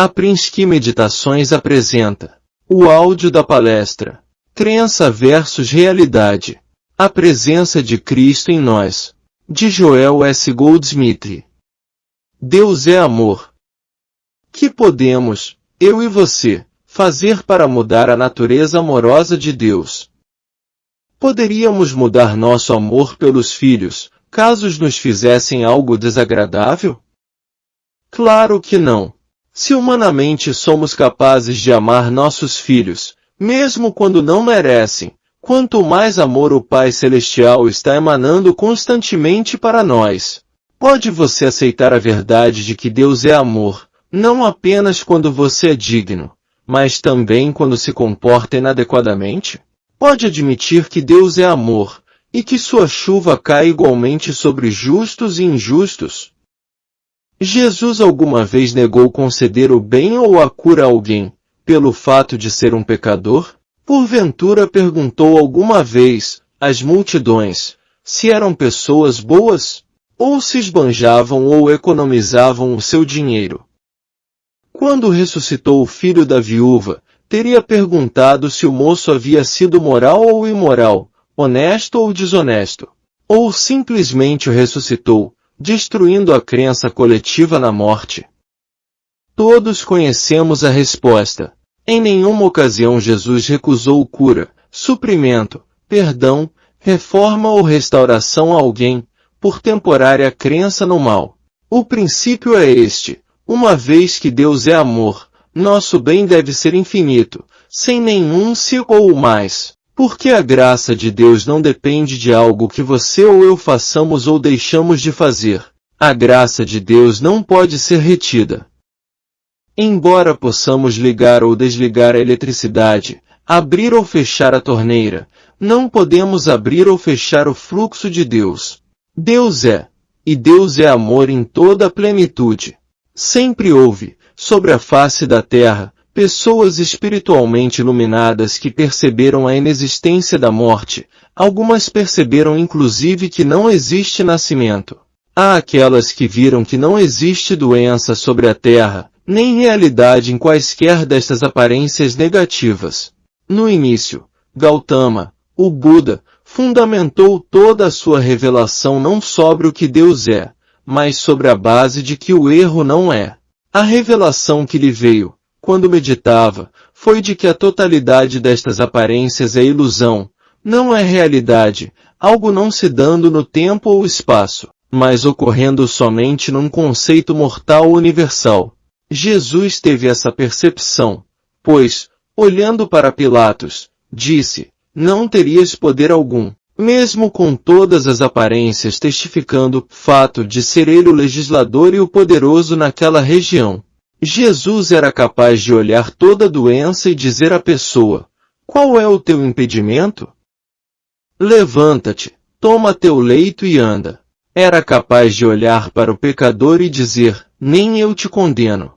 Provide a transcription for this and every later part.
A Prinsky Meditações apresenta o áudio da palestra Crença versus Realidade. A presença de Cristo em nós, de Joel S. Goldsmith. Deus é amor. Que podemos, eu e você, fazer para mudar a natureza amorosa de Deus? Poderíamos mudar nosso amor pelos filhos, caso nos fizessem algo desagradável? Claro que não. Se humanamente somos capazes de amar nossos filhos, mesmo quando não merecem, quanto mais amor o Pai Celestial está emanando constantemente para nós. Pode você aceitar a verdade de que Deus é amor, não apenas quando você é digno, mas também quando se comporta inadequadamente? Pode admitir que Deus é amor, e que sua chuva cai igualmente sobre justos e injustos? Jesus alguma vez negou conceder o bem ou a cura a alguém, pelo fato de ser um pecador? Porventura perguntou alguma vez, às multidões, se eram pessoas boas? Ou se esbanjavam ou economizavam o seu dinheiro? Quando ressuscitou o filho da viúva, teria perguntado se o moço havia sido moral ou imoral, honesto ou desonesto? Ou simplesmente o ressuscitou, destruindo a crença coletiva na morte? Todos conhecemos a resposta. Em nenhuma ocasião Jesus recusou cura, suprimento, perdão, reforma ou restauração a alguém, por temporária crença no mal. O princípio é este: uma vez que Deus é amor, nosso bem deve ser infinito, sem nenhum se ou mais. Porque a graça de Deus não depende de algo que você ou eu façamos ou deixamos de fazer. A graça de Deus não pode ser retida. Embora possamos ligar ou desligar a eletricidade, abrir ou fechar a torneira, não podemos abrir ou fechar o fluxo de Deus. Deus é, e Deus é amor em toda a plenitude. Sempre houve, sobre a face da terra, pessoas espiritualmente iluminadas que perceberam a inexistência da morte. Algumas perceberam inclusive que não existe nascimento. Há aquelas que viram que não existe doença sobre a terra, nem realidade em quaisquer destas aparências negativas. No início, Gautama, o Buda, fundamentou toda a sua revelação não sobre o que Deus é, mas sobre a base de que o erro não é. A revelação que lhe veio, quando meditava, foi de que a totalidade destas aparências é ilusão, não é realidade, algo não se dando no tempo ou espaço, mas ocorrendo somente num conceito mortal universal. Jesus teve essa percepção, pois, olhando para Pilatos, disse: não terias poder algum, mesmo com todas as aparências testificando o fato de ser ele o legislador e o poderoso naquela região. Jesus era capaz de olhar toda a doença e dizer à pessoa: qual é o teu impedimento? Levanta-te, toma teu leito e anda. Era capaz de olhar para o pecador e dizer: nem eu te condeno.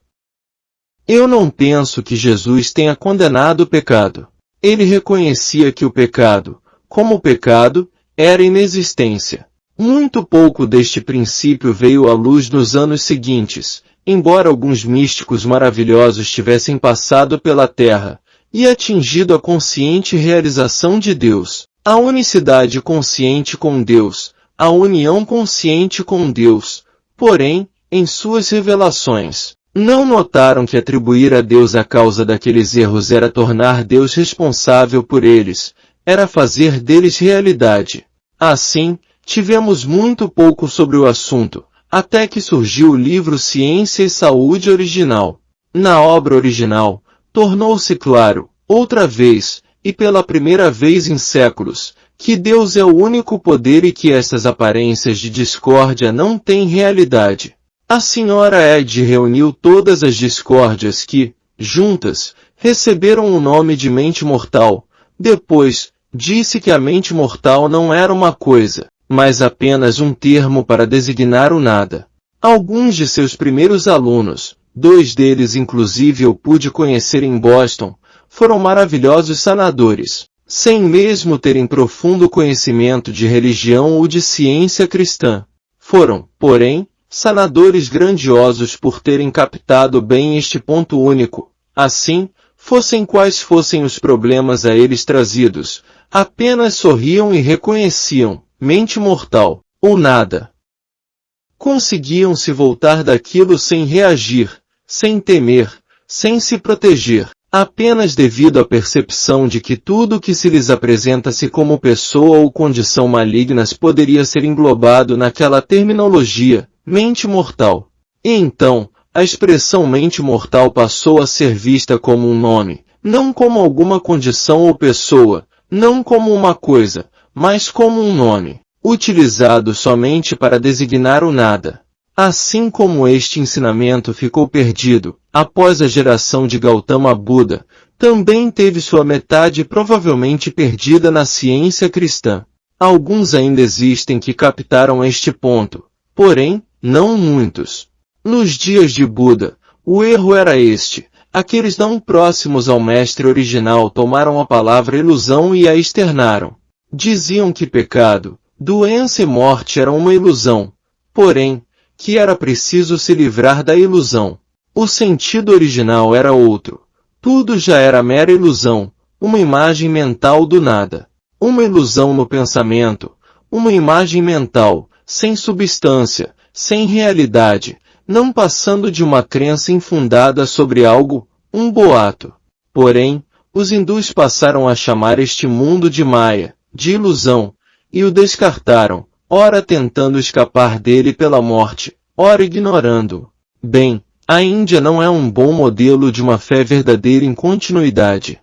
Eu não penso que Jesus tenha condenado o pecado. Ele reconhecia que o pecado, como pecado, era inexistência. Muito pouco deste princípio veio à luz nos anos seguintes, embora alguns místicos maravilhosos tivessem passado pela Terra e atingido a consciente realização de Deus, a unicidade consciente com Deus, a união consciente com Deus. Porém, em suas revelações, não notaram que atribuir a Deus a causa daqueles erros era tornar Deus responsável por eles, era fazer deles realidade. Assim, tivemos muito pouco sobre o assunto, até que surgiu o livro Ciência e Saúde original. Na obra original, tornou-se claro, outra vez, e pela primeira vez em séculos, que Deus é o único poder e que estas aparências de discórdia não têm realidade. A senhora Ed reuniu todas as discórdias que, juntas, receberam o nome de mente mortal. Depois, disse que a mente mortal não era uma coisa, mas apenas um termo para designar o nada. Alguns de seus primeiros alunos, 2 deles inclusive eu pude conhecer em Boston, foram maravilhosos sanadores, sem mesmo terem profundo conhecimento de religião ou de ciência cristã. Foram, porém, sanadores grandiosos por terem captado bem este ponto único. Assim, fossem quais fossem os problemas a eles trazidos, apenas sorriam e reconheciam, mente mortal, ou nada. Conseguiam se voltar daquilo sem reagir, sem temer, sem se proteger, apenas devido à percepção de que tudo que se lhes apresenta-se como pessoa ou condição malignas poderia ser englobado naquela terminologia, mente mortal. E então, a expressão mente mortal passou a ser vista como um nome, não como alguma condição ou pessoa, não como uma coisa, mas como um nome, utilizado somente para designar o nada. Assim como este ensinamento ficou perdido, após a geração de Gautama Buda, também teve sua metade provavelmente perdida na ciência cristã. Alguns ainda existem que captaram este ponto, porém, não muitos. Nos dias de Buda, o erro era este: aqueles não próximos ao mestre original tomaram a palavra ilusão e a externaram. Diziam que pecado, doença e morte eram uma ilusão, porém, que era preciso se livrar da ilusão. O sentido original era outro. Tudo já era mera ilusão, uma imagem mental do nada. Uma ilusão no pensamento, uma imagem mental, sem substância, sem realidade, não passando de uma crença infundada sobre algo, um boato. Porém, os hindus passaram a chamar este mundo de Maya, de ilusão, e o descartaram, ora tentando escapar dele pela morte, ora ignorando-o. Bem, a Índia não é um bom modelo de uma fé verdadeira em continuidade.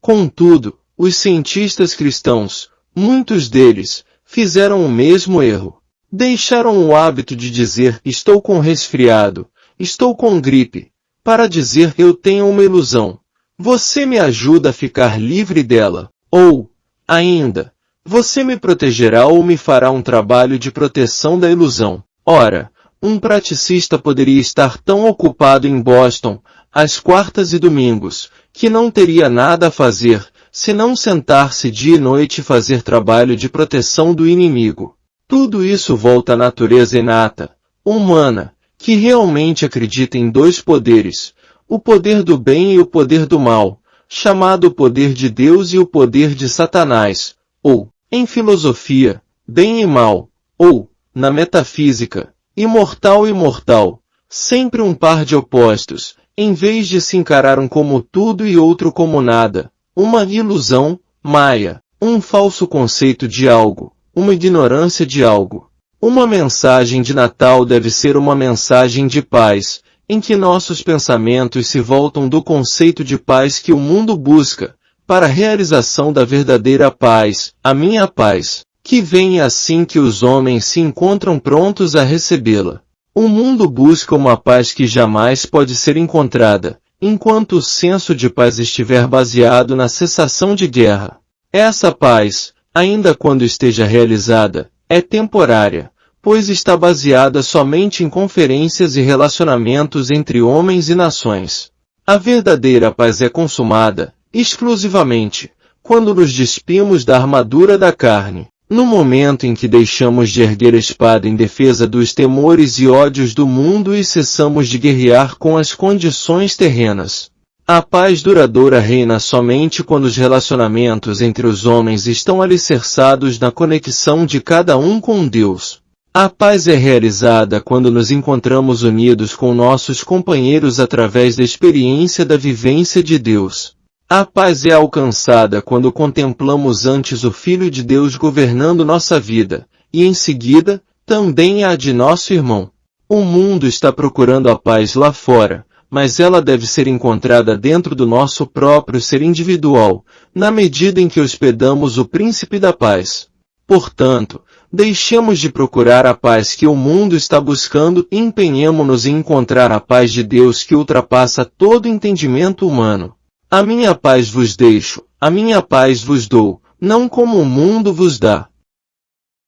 Contudo, os cientistas cristãos, muitos deles, fizeram o mesmo erro. Deixaram o hábito de dizer estou com resfriado, estou com gripe, para dizer eu tenho uma ilusão. Você me ajuda a ficar livre dela, ou, ainda, você me protegerá ou me fará um trabalho de proteção da ilusão. Ora, um praticista poderia estar tão ocupado em Boston, às quartas e domingos, que não teria nada a fazer, senão sentar-se dia e noite e fazer trabalho de proteção do inimigo. Tudo isso volta à natureza inata, humana, que realmente acredita em dois poderes, o poder do bem e o poder do mal, chamado poder de Deus e o poder de Satanás, ou, em filosofia, bem e mal, ou, na metafísica, imortal e mortal, sempre um par de opostos, em vez de se encarar um como tudo e outro como nada, uma ilusão, Maya, um falso conceito de algo, uma ignorância de algo. Uma mensagem de Natal deve ser uma mensagem de paz, em que nossos pensamentos se voltam do conceito de paz que o mundo busca, para a realização da verdadeira paz, a minha paz, que vem assim que os homens se encontram prontos a recebê-la. O mundo busca uma paz que jamais pode ser encontrada, enquanto o senso de paz estiver baseado na cessação de guerra. Essa paz, ainda quando esteja realizada, é temporária, pois está baseada somente em conferências e relacionamentos entre homens e nações. A verdadeira paz é consumada, exclusivamente, quando nos despimos da armadura da carne, no momento em que deixamos de erguer a espada em defesa dos temores e ódios do mundo e cessamos de guerrear com as condições terrenas. A paz duradoura reina somente quando os relacionamentos entre os homens estão alicerçados na conexão de cada um com Deus. A paz é realizada quando nos encontramos unidos com nossos companheiros através da experiência da vivência de Deus. A paz é alcançada quando contemplamos antes o Filho de Deus governando nossa vida, e em seguida, também a de nosso irmão. O mundo está procurando a paz lá fora, mas ela deve ser encontrada dentro do nosso próprio ser individual, na medida em que hospedamos o Príncipe da Paz. Portanto, deixemos de procurar a paz que o mundo está buscando e empenhemo-nos em encontrar a paz de Deus que ultrapassa todo entendimento humano. A minha paz vos deixo, a minha paz vos dou, não como o mundo vos dá.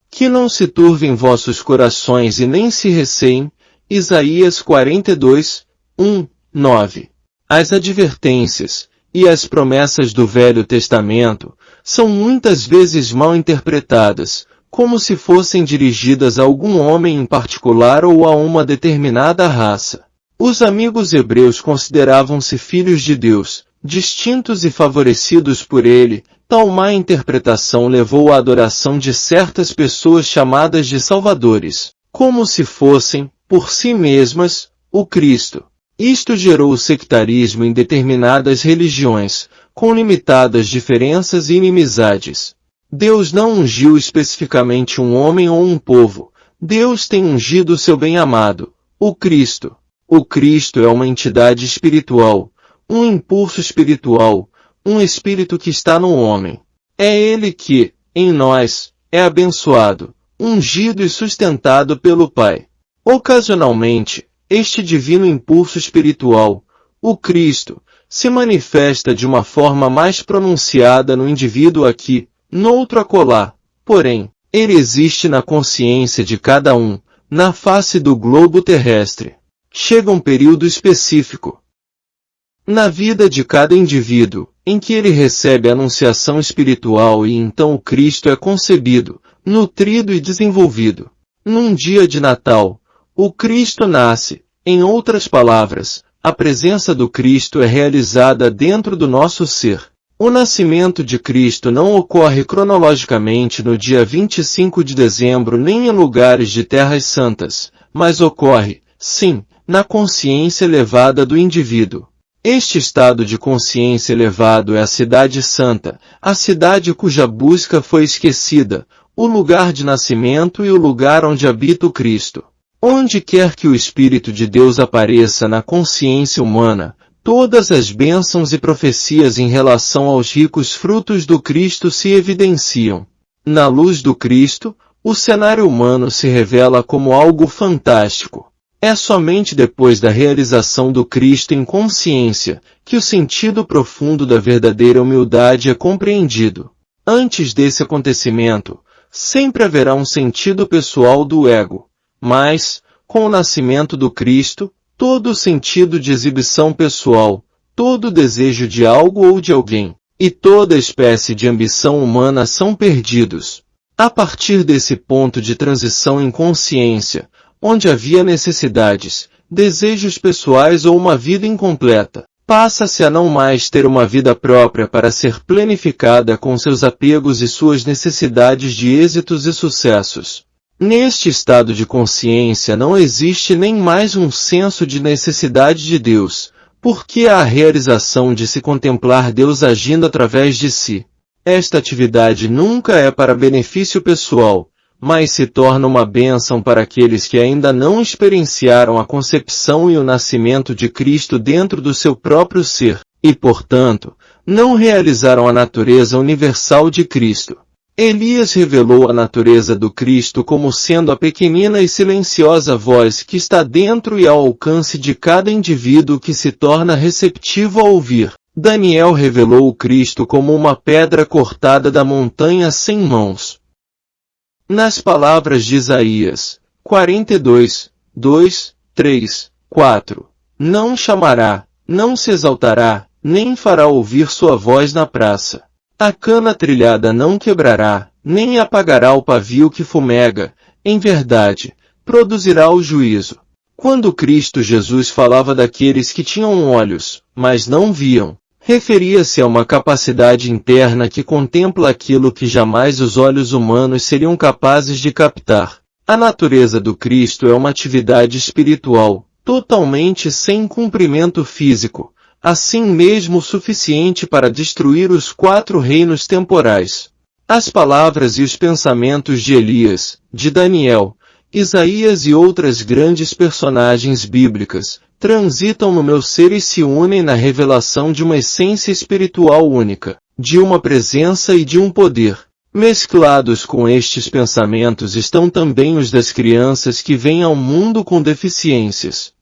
Que não se turvem vossos corações e nem se receiem. Isaías 42, 1, 9. As advertências e as promessas do Velho Testamento são muitas vezes mal interpretadas, como se fossem dirigidas a algum homem em particular ou a uma determinada raça. Os amigos hebreus consideravam-se filhos de Deus, distintos e favorecidos por ele. Tal má interpretação levou à adoração de certas pessoas chamadas de salvadores, como se fossem, por si mesmas, o Cristo. Isto gerou o sectarismo em determinadas religiões, com limitadas diferenças e inimizades. Deus não ungiu especificamente um homem ou um povo. Deus tem ungido o seu bem-amado, o Cristo. O Cristo é uma entidade espiritual, um impulso espiritual, um espírito que está no homem. É ele que, em nós, é abençoado, ungido e sustentado pelo Pai. Ocasionalmente, este divino impulso espiritual, o Cristo, se manifesta de uma forma mais pronunciada no indivíduo aqui, noutro acolá. Porém, ele existe na consciência de cada um, na face do globo terrestre. Chega um período específico na vida de cada indivíduo, em que ele recebe a anunciação espiritual e então o Cristo é concebido, nutrido e desenvolvido. Num dia de Natal, o Cristo nasce. Em outras palavras, a presença do Cristo é realizada dentro do nosso ser. O nascimento de Cristo não ocorre cronologicamente no dia 25 de dezembro nem em lugares de terras santas, mas ocorre, sim, na consciência elevada do indivíduo. Este estado de consciência elevado é a cidade santa, a cidade cuja busca foi esquecida, o lugar de nascimento e o lugar onde habita o Cristo. Onde quer que o Espírito de Deus apareça na consciência humana, todas as bênçãos e profecias em relação aos ricos frutos do Cristo se evidenciam. Na luz do Cristo, o cenário humano se revela como algo fantástico. É somente depois da realização do Cristo em consciência que o sentido profundo da verdadeira humildade é compreendido. Antes desse acontecimento, sempre haverá um sentido pessoal do ego, mas, com o nascimento do Cristo, todo o sentido de exibição pessoal, todo o desejo de algo ou de alguém, e toda espécie de ambição humana são perdidos. A partir desse ponto de transição em consciência, onde havia necessidades, desejos pessoais ou uma vida incompleta, passa-se a não mais ter uma vida própria para ser planificada com seus apegos e suas necessidades de êxitos e sucessos. Neste estado de consciência não existe nem mais um senso de necessidade de Deus, porque há a realização de se contemplar Deus agindo através de si. Esta atividade nunca é para benefício pessoal, mas se torna uma bênção para aqueles que ainda não experienciaram a concepção e o nascimento de Cristo dentro do seu próprio ser, e, portanto, não realizaram a natureza universal de Cristo. Elias revelou a natureza do Cristo como sendo a pequenina e silenciosa voz que está dentro e ao alcance de cada indivíduo que se torna receptivo a ouvir. Daniel revelou o Cristo como uma pedra cortada da montanha sem mãos. Nas palavras de Isaías, 42, 2, 3, 4, não chamará, não se exaltará, nem fará ouvir sua voz na praça. A cana trilhada não quebrará, nem apagará o pavio que fumega, em verdade, produzirá o juízo. Quando Cristo Jesus falava daqueles que tinham olhos, mas não viam, referia-se a uma capacidade interna que contempla aquilo que jamais os olhos humanos seriam capazes de captar. A natureza do Cristo é uma atividade espiritual, totalmente sem cumprimento físico, assim mesmo suficiente para destruir os 4 reinos temporais. As palavras e os pensamentos de Elias, de Daniel, Isaías e outras grandes personagens bíblicas, transitam no meu ser e se unem na revelação de uma essência espiritual única, de uma presença e de um poder. Mesclados com estes pensamentos estão também os das crianças que vêm ao mundo com deficiências.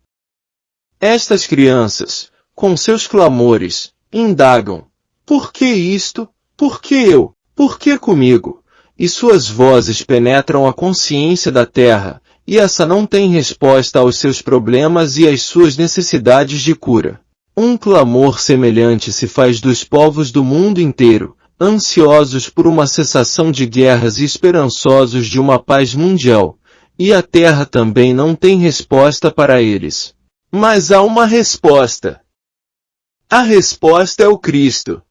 Estas crianças, com seus clamores, indagam: por que isto? Por que eu? Por que comigo? E suas vozes penetram a consciência da terra, e essa não tem resposta aos seus problemas e às suas necessidades de cura. Um clamor semelhante se faz dos povos do mundo inteiro, ansiosos por uma cessação de guerras e esperançosos de uma paz mundial, e a Terra também não tem resposta para eles. Mas há uma resposta. A resposta é o Cristo.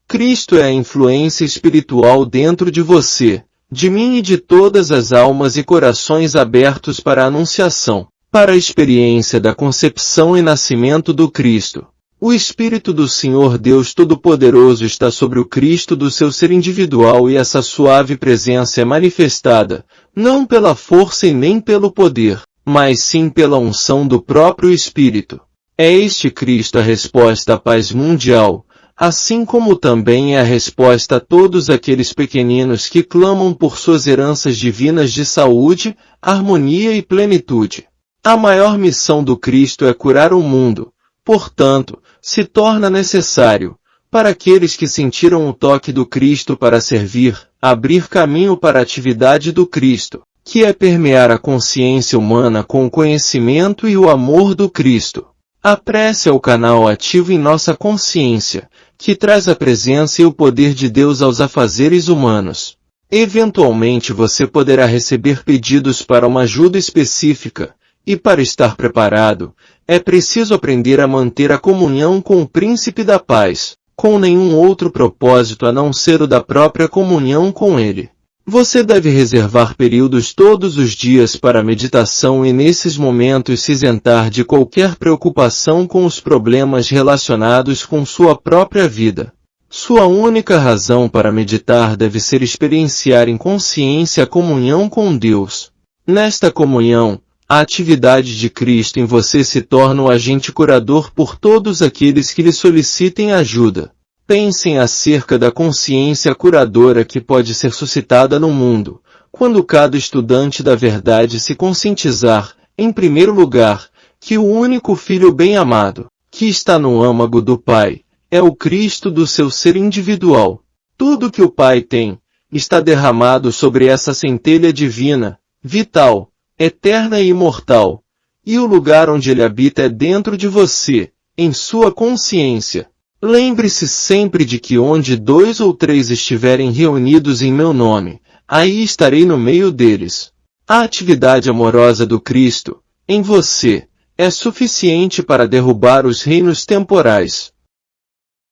Cristo é a influência espiritual dentro de você, de mim e de todas as almas e corações abertos para a anunciação, para a experiência da concepção e nascimento do Cristo. O Espírito do Senhor Deus Todo-Poderoso está sobre o Cristo do seu ser individual e essa suave presença é manifestada, não pela força e nem pelo poder, mas sim pela unção do próprio Espírito. É este Cristo a resposta à paz mundial, assim como também é a resposta a todos aqueles pequeninos que clamam por suas heranças divinas de saúde, harmonia e plenitude. A maior missão do Cristo é curar o mundo, portanto, se torna necessário, para aqueles que sentiram o toque do Cristo para servir, abrir caminho para a atividade do Cristo, que é permear a consciência humana com o conhecimento e o amor do Cristo. A prece é o canal ativo em nossa consciência, que traz a presença e o poder de Deus aos afazeres humanos. Eventualmente você poderá receber pedidos para uma ajuda específica, e para estar preparado, é preciso aprender a manter a comunhão com o Príncipe da Paz, com nenhum outro propósito a não ser o da própria comunhão com Ele. Você deve reservar períodos todos os dias para a meditação e nesses momentos se isentar de qualquer preocupação com os problemas relacionados com sua própria vida. Sua única razão para meditar deve ser experienciar em consciência a comunhão com Deus. Nesta comunhão, a atividade de Cristo em você se torna o agente curador por todos aqueles que lhe solicitem ajuda. Pensem acerca da consciência curadora que pode ser suscitada no mundo, quando cada estudante da verdade se conscientizar, em primeiro lugar, que o único Filho bem-amado, que está no âmago do Pai, é o Cristo do seu ser individual. Tudo que o Pai tem, está derramado sobre essa centelha divina, vital, eterna e imortal, e o lugar onde ele habita é dentro de você, em sua consciência. Lembre-se sempre de que onde 2 ou 3 estiverem reunidos em meu nome, aí estarei no meio deles. A atividade amorosa do Cristo, em você, é suficiente para derrubar os reinos temporais.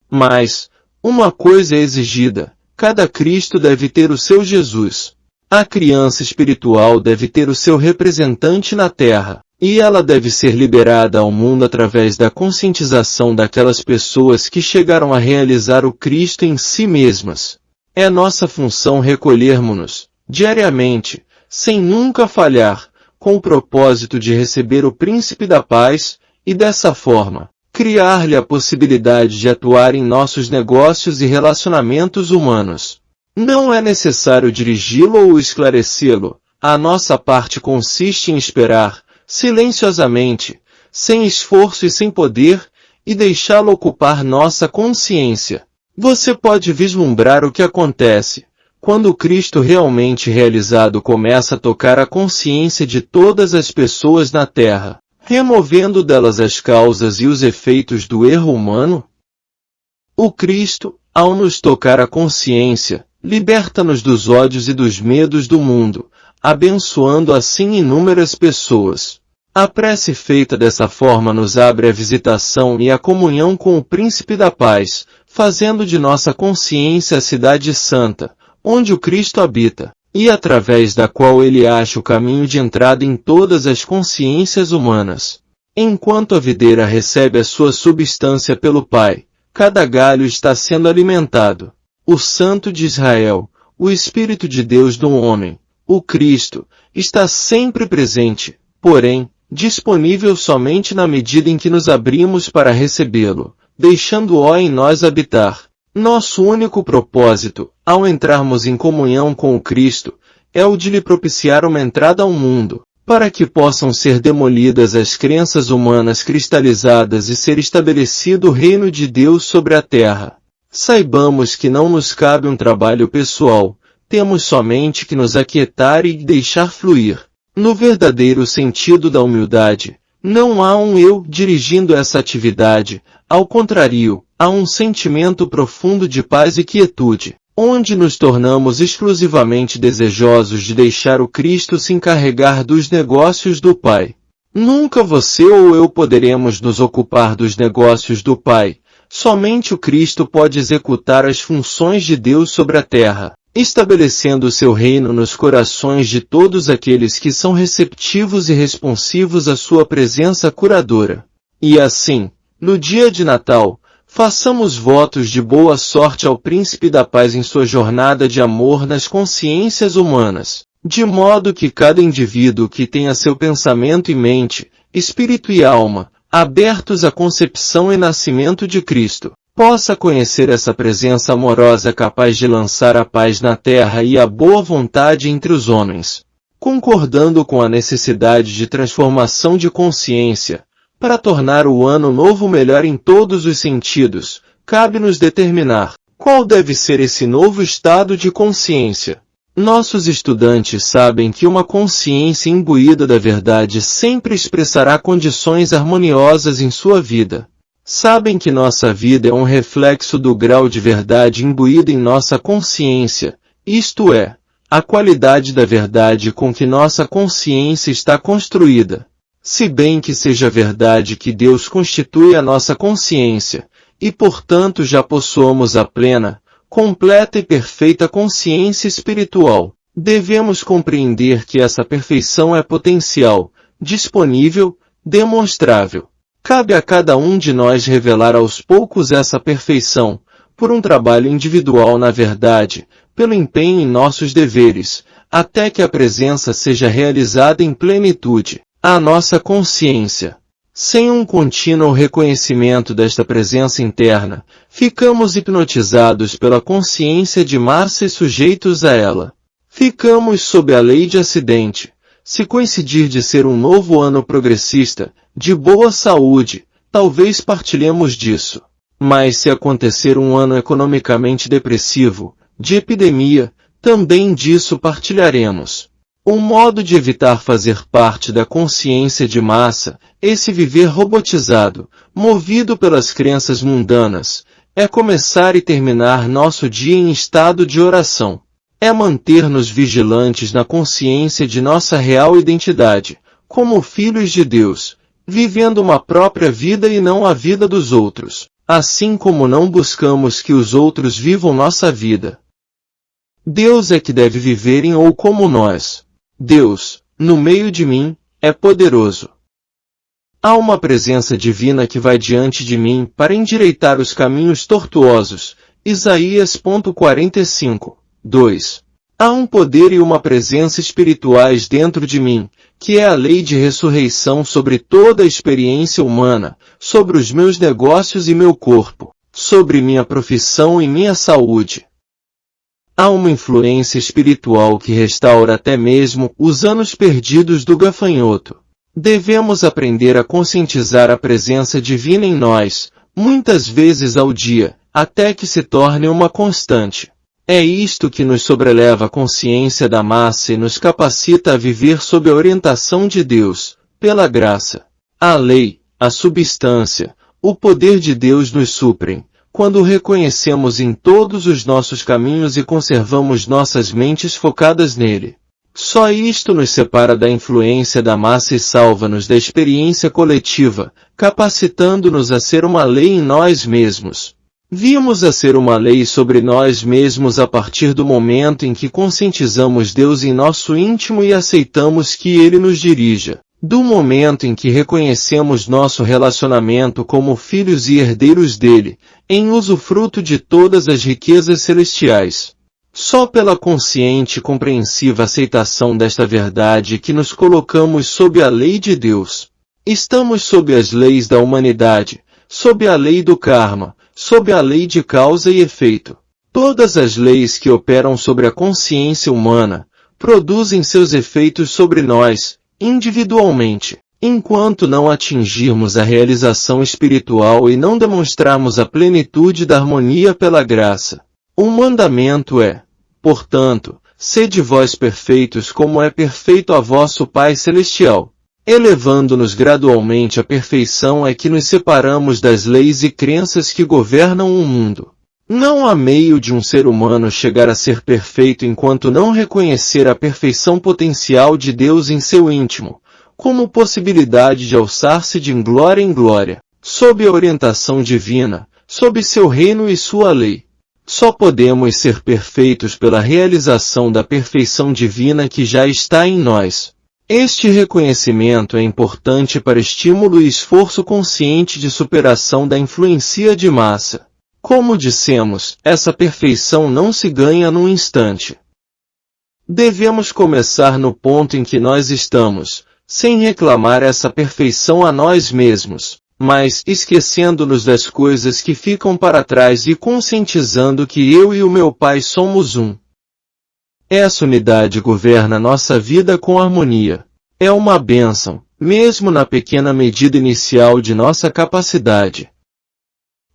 Mas, uma coisa é exigida, cada Cristo deve ter o seu Jesus. A criança espiritual deve ter o seu representante na Terra, e ela deve ser liberada ao mundo através da conscientização daquelas pessoas que chegaram a realizar o Cristo em si mesmas. É nossa função recolhermos-nos, diariamente, sem nunca falhar, com o propósito de receber o Príncipe da Paz, e dessa forma, criar-lhe a possibilidade de atuar em nossos negócios e relacionamentos humanos. Não é necessário dirigi-lo ou esclarecê-lo, a nossa parte consiste em esperar, silenciosamente, sem esforço e sem poder, e deixá-lo ocupar nossa consciência. Você pode vislumbrar o que acontece, quando o Cristo realmente realizado começa a tocar a consciência de todas as pessoas na Terra, removendo delas as causas e os efeitos do erro humano? O Cristo, ao nos tocar a consciência, liberta-nos dos ódios e dos medos do mundo, abençoando assim inúmeras pessoas. A prece feita dessa forma nos abre a visitação e a comunhão com o Príncipe da Paz, fazendo de nossa consciência a cidade santa, onde o Cristo habita, e através da qual ele acha o caminho de entrada em todas as consciências humanas. Enquanto a videira recebe a sua substância pelo Pai, cada galho está sendo alimentado. O Santo de Israel, o Espírito de Deus do homem, o Cristo, está sempre presente, porém, disponível somente na medida em que nos abrimos para recebê-lo, deixando-o em nós habitar. Nosso único propósito, ao entrarmos em comunhão com o Cristo, é o de lhe propiciar uma entrada ao mundo, para que possam ser demolidas as crenças humanas cristalizadas e ser estabelecido o reino de Deus sobre a terra. Saibamos que não nos cabe um trabalho pessoal, temos somente que nos aquietar e deixar fluir. No verdadeiro sentido da humildade, Não há um eu dirigindo essa atividade, ao contrário, há um sentimento profundo de paz e quietude, onde nos tornamos exclusivamente desejosos de deixar o Cristo se encarregar dos negócios do Pai. Nunca você ou eu poderemos nos ocupar dos negócios do Pai. Somente o Cristo pode executar as funções de Deus sobre a terra, estabelecendo o seu reino nos corações de todos aqueles que são receptivos e responsivos à sua presença curadora. E assim, no dia de Natal, façamos votos de boa sorte ao Príncipe da Paz em sua jornada de amor nas consciências humanas, de modo que cada indivíduo que tenha seu pensamento e mente, espírito e alma, abertos à concepção e nascimento de Cristo, possa conhecer essa presença amorosa capaz de lançar a paz na terra e a boa vontade entre os homens. Concordando com a necessidade de transformação de consciência, para tornar o ano novo melhor em todos os sentidos, cabe-nos determinar qual deve ser esse novo estado de consciência. Nossos estudantes sabem que uma consciência imbuída da verdade sempre expressará condições harmoniosas em sua vida. Sabem que nossa vida é um reflexo do grau de verdade imbuído em nossa consciência, isto é, a qualidade da verdade com que nossa consciência está construída. Se bem que seja verdade que Deus constitui a nossa consciência, e portanto já possuamos a plena, completa e perfeita consciência espiritual, devemos compreender que essa perfeição é potencial, disponível, demonstrável. Cabe a cada um de nós revelar aos poucos essa perfeição, por um trabalho individual na verdade, pelo empenho em nossos deveres, até que a presença seja realizada em plenitude. A nossa consciência. Sem um contínuo reconhecimento desta presença interna, ficamos hipnotizados pela consciência de massa e sujeitos a ela. Ficamos sob a lei de acidente. Se coincidir de ser um novo ano progressista, de boa saúde, talvez partilhemos disso. Mas se acontecer um ano economicamente depressivo, de epidemia, também disso partilharemos. Um modo de evitar fazer parte da consciência de massa, esse viver robotizado, movido pelas crenças mundanas, é começar e terminar nosso dia em estado de oração. É manter-nos vigilantes na consciência de nossa real identidade, como filhos de Deus, vivendo uma própria vida e não a vida dos outros, assim como não buscamos que os outros vivam nossa vida. Deus é que deve viver em ou como nós. Deus, no meio de mim, é poderoso. Há uma presença divina que vai diante de mim para endireitar os caminhos tortuosos. Isaías 45, 2. Há um poder e uma presença espirituais dentro de mim, que é a lei de ressurreição sobre toda a experiência humana, sobre os meus negócios e meu corpo, sobre minha profissão e minha saúde. Há uma influência espiritual que restaura até mesmo os anos perdidos do gafanhoto. Devemos aprender a conscientizar a presença divina em nós, muitas vezes ao dia, até que se torne uma constante. É isto que nos sobreleva a consciência da massa e nos capacita a viver sob a orientação de Deus, pela graça. A lei, a substância, o poder de Deus nos suprem, quando o reconhecemos em todos os nossos caminhos e conservamos nossas mentes focadas nele. Só isto nos separa da influência da massa e salva-nos da experiência coletiva, capacitando-nos a ser uma lei em nós mesmos. Vimos a ser uma lei sobre nós mesmos a partir do momento em que conscientizamos Deus em nosso íntimo e aceitamos que Ele nos dirija. Do momento em que reconhecemos nosso relacionamento como filhos e herdeiros dele, em usufruto de todas as riquezas celestiais. Só pela consciente e compreensiva aceitação desta verdade que nos colocamos sob a lei de Deus. Estamos sob as leis da humanidade, sob a lei do karma, sob a lei de causa e efeito. Todas as leis que operam sobre a consciência humana, produzem seus efeitos sobre nós, individualmente, enquanto não atingirmos a realização espiritual e não demonstrarmos a plenitude da harmonia pela graça. Um mandamento é, portanto, sede vós perfeitos como é perfeito a vosso Pai Celestial. Elevando-nos gradualmente à perfeição é que nos separamos das leis e crenças que governam o mundo. Não há meio de um ser humano chegar a ser perfeito enquanto não reconhecer a perfeição potencial de Deus em seu íntimo, como possibilidade de alçar-se de glória em glória, sob a orientação divina, sob seu reino e sua lei. Só podemos ser perfeitos pela realização da perfeição divina que já está em nós. Este reconhecimento é importante para estímulo e esforço consciente de superação da influência de massa. Como dissemos, essa perfeição não se ganha num instante. Devemos começar no ponto em que nós estamos, sem reclamar essa perfeição a nós mesmos, mas esquecendo-nos das coisas que ficam para trás e conscientizando que eu e o meu Pai somos um. Essa unidade governa nossa vida com harmonia. É uma bênção, mesmo na pequena medida inicial de nossa capacidade.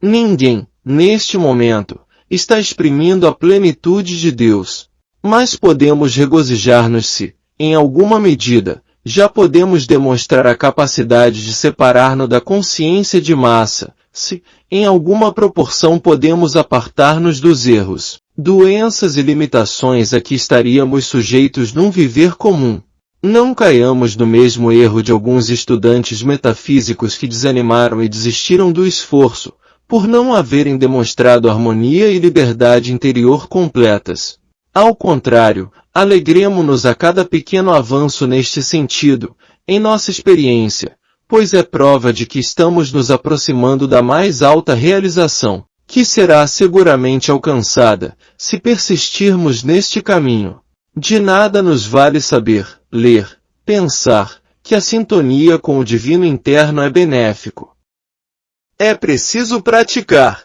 Ninguém, neste momento, está exprimindo a plenitude de Deus. Mas podemos regozijar-nos se, em alguma medida, já podemos demonstrar a capacidade de separar-nos da consciência de massa, se, em alguma proporção podemos apartar-nos dos erros, doenças e limitações a que estaríamos sujeitos num viver comum. Não caiamos no mesmo erro de alguns estudantes metafísicos que desanimaram e desistiram do esforço, por não haverem demonstrado harmonia e liberdade interior completas. Ao contrário, alegremo-nos a cada pequeno avanço neste sentido, em nossa experiência, pois é prova de que estamos nos aproximando da mais alta realização, que será seguramente alcançada, se persistirmos neste caminho. De nada nos vale saber, ler, pensar, que a sintonia com o divino interno é benéfico. É preciso praticar.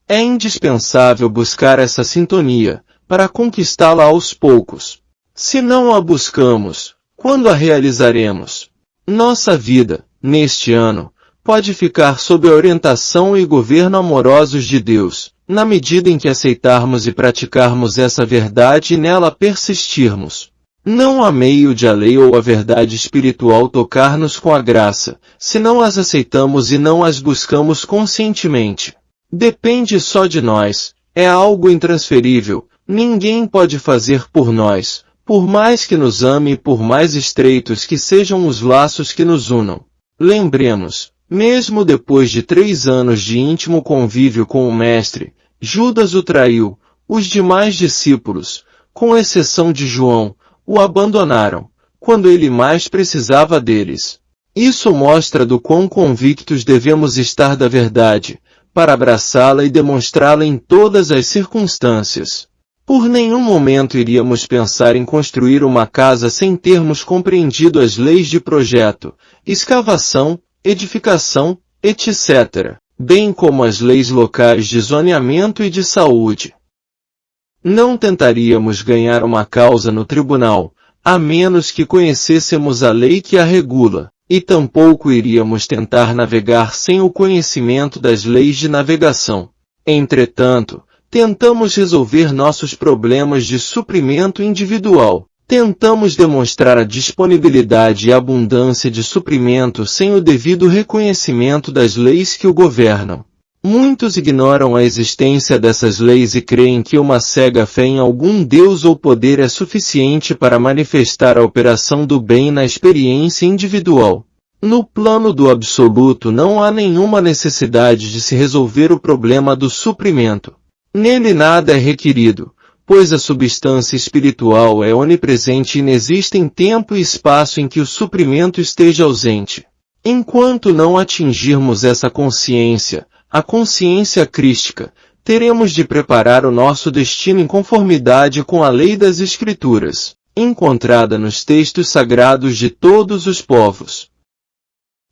É indispensável buscar essa sintonia, para conquistá-la aos poucos. Se não a buscamos, quando a realizaremos? Nossa vida, neste ano, pode ficar sob a orientação e governo amorosos de Deus, na medida em que aceitarmos e praticarmos essa verdade e nela persistirmos. Não há meio de a lei ou a verdade espiritual tocar-nos com a graça, se não as aceitamos e não as buscamos conscientemente. Depende só de nós, é algo intransferível, ninguém pode fazer por nós, por mais que nos ame e por mais estreitos que sejam os laços que nos unam. Lembremos, mesmo depois de 3 anos de íntimo convívio com o Mestre, Judas o traiu, os demais discípulos, com exceção de João, o abandonaram, quando ele mais precisava deles. Isso mostra do quão convictos devemos estar da verdade, para abraçá-la e demonstrá-la em todas as circunstâncias. Por nenhum momento iríamos pensar em construir uma casa sem termos compreendido as leis de projeto, escavação, edificação, etc., bem como as leis locais de zoneamento e de saúde. Não tentaríamos ganhar uma causa no tribunal, a menos que conhecêssemos a lei que a regula, e tampouco iríamos tentar navegar sem o conhecimento das leis de navegação. Entretanto, tentamos resolver nossos problemas de suprimento individual. Tentamos demonstrar a disponibilidade e abundância de suprimento sem o devido reconhecimento das leis que o governam. Muitos ignoram a existência dessas leis e creem que uma cega fé em algum Deus ou poder é suficiente para manifestar a operação do bem na experiência individual. No plano do absoluto não há nenhuma necessidade de se resolver o problema do suprimento. Nele nada é requerido, pois a substância espiritual é onipresente e inexistem tempo e espaço em que o suprimento esteja ausente. Enquanto não atingirmos essa consciência, a consciência crística, teremos de preparar o nosso destino em conformidade com a lei das Escrituras, encontrada nos textos sagrados de todos os povos.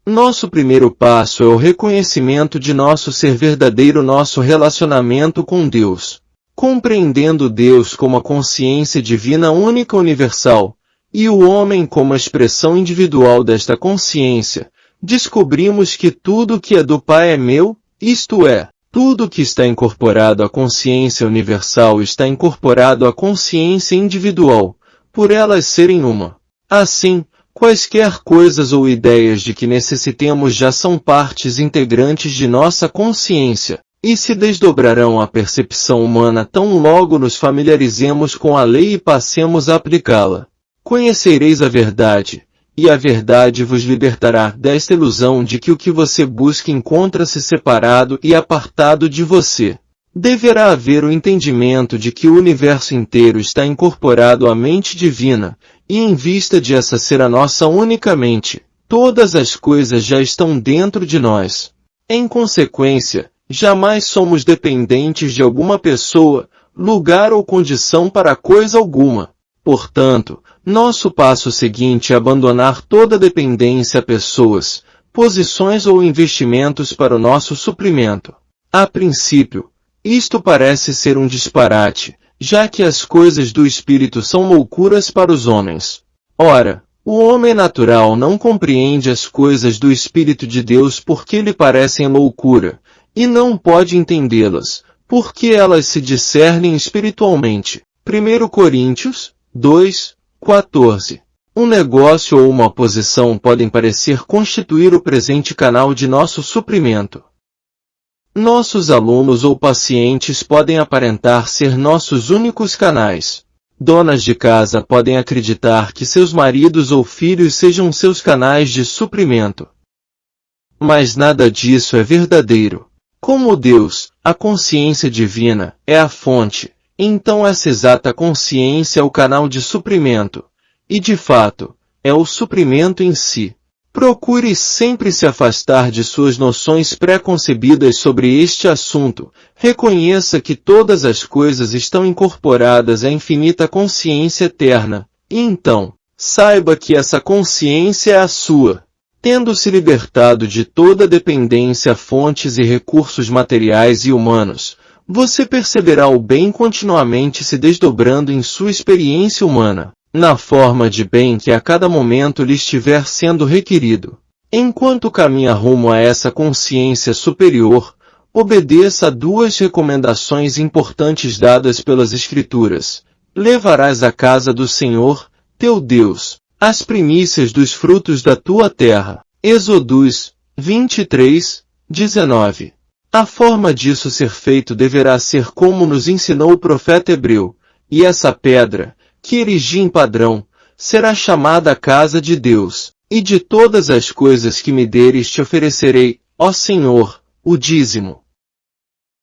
Nosso primeiro passo é o reconhecimento de nosso ser verdadeiro, nosso relacionamento com Deus. Compreendendo Deus como a consciência divina única universal, e o homem como a expressão individual desta consciência, descobrimos que tudo que é do Pai é meu, isto é, tudo que está incorporado à consciência universal está incorporado à consciência individual, por elas serem uma. Assim, Quaisquer coisas ou ideias de que necessitemos já são partes integrantes de nossa consciência, e se desdobrarão à percepção humana tão logo nos familiarizemos com a lei e passemos a aplicá-la. Conhecereis a verdade, e a verdade vos libertará desta ilusão de que o que você busca encontra-se separado e apartado de você. Deverá haver o entendimento de que o universo inteiro está incorporado à mente divina, e em vista de essa ser a nossa única mente, todas as coisas já estão dentro de nós. Em consequência, jamais somos dependentes de alguma pessoa, lugar ou condição para coisa alguma. Portanto, nosso passo seguinte é abandonar toda dependência a pessoas, posições ou investimentos para o nosso suprimento. A princípio, isto parece ser um disparate, já que as coisas do espírito são loucuras para os homens. Ora, o homem natural não compreende as coisas do Espírito de Deus porque lhe parecem loucura, e não pode entendê-las, porque elas se discernem espiritualmente. 1 Coríntios 2:14. Um negócio ou uma posição podem parecer constituir o presente canal de nosso suprimento. Nossos alunos ou pacientes podem aparentar ser nossos únicos canais. Donas de casa podem acreditar que seus maridos ou filhos sejam seus canais de suprimento. Mas nada disso é verdadeiro. Como Deus, a consciência divina, é a fonte, então essa exata consciência é o canal de suprimento. E de fato, é o suprimento em si. Procure sempre se afastar de suas noções pré-concebidas sobre este assunto. Reconheça que todas as coisas estão incorporadas à infinita consciência eterna. E então, saiba que essa consciência é a sua. Tendo se libertado de toda dependência a fontes e recursos materiais e humanos, você perceberá o bem continuamente se desdobrando em sua experiência humana, na forma de bem que a cada momento lhe estiver sendo requerido. Enquanto caminha rumo a essa consciência superior, obedeça a duas recomendações importantes dadas pelas Escrituras. Levarás à casa do Senhor, teu Deus, as primícias dos frutos da tua terra. Êxodos 23:19. A forma disso ser feito deverá ser como nos ensinou o profeta hebreu, e essa pedra, que erigi em padrão, será chamada a casa de Deus, e de todas as coisas que me deres te oferecerei, ó Senhor, o dízimo.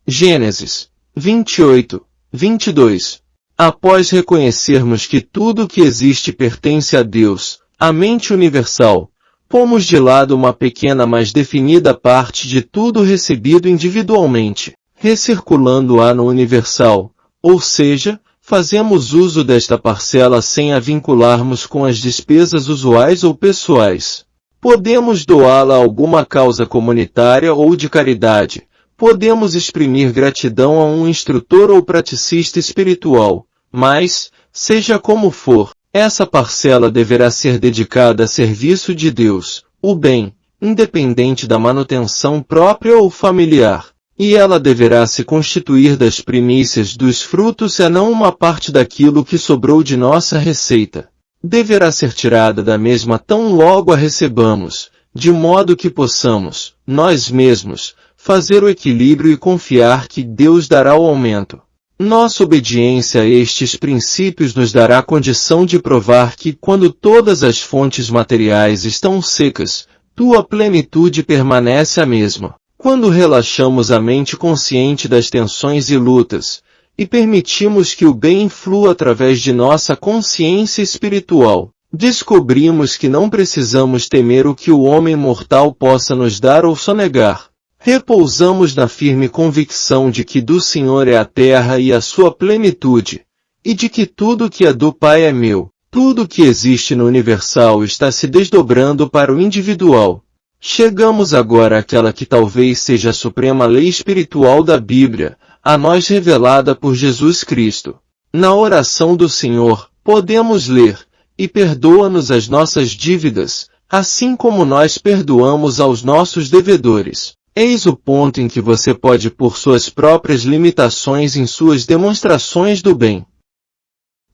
Gênesis 28:22. Após reconhecermos que tudo o que existe pertence a Deus, a mente universal, pomos de lado uma pequena mas definida parte de tudo recebido individualmente, recirculando-a no universal, ou seja, fazemos uso desta parcela sem a vincularmos com as despesas usuais ou pessoais. Podemos doá-la a alguma causa comunitária ou de caridade. Podemos exprimir gratidão a um instrutor ou praticista espiritual. Mas, seja como for, essa parcela deverá ser dedicada a serviço de Deus, o bem, independente da manutenção própria ou familiar. E ela deverá se constituir das primícias dos frutos e não uma parte daquilo que sobrou de nossa receita. Deverá ser tirada da mesma tão logo a recebamos, de modo que possamos, nós mesmos, fazer o equilíbrio e confiar que Deus dará o aumento. Nossa obediência a estes princípios nos dará a condição de provar que quando todas as fontes materiais estão secas, tua plenitude permanece a mesma. Quando relaxamos a mente consciente das tensões e lutas, e permitimos que o bem flua através de nossa consciência espiritual, descobrimos que não precisamos temer o que o homem mortal possa nos dar ou sonegar. Repousamos na firme convicção de que do Senhor é a terra e a sua plenitude, e de que tudo que é do Pai é meu. Tudo que existe no universal está se desdobrando para o individual. Chegamos agora àquela que talvez seja a suprema lei espiritual da Bíblia, a nós revelada por Jesus Cristo. Na oração do Senhor, podemos ler, e perdoa-nos as nossas dívidas, assim como nós perdoamos aos nossos devedores. Eis o ponto em que você pode pôr suas próprias limitações em suas demonstrações do bem.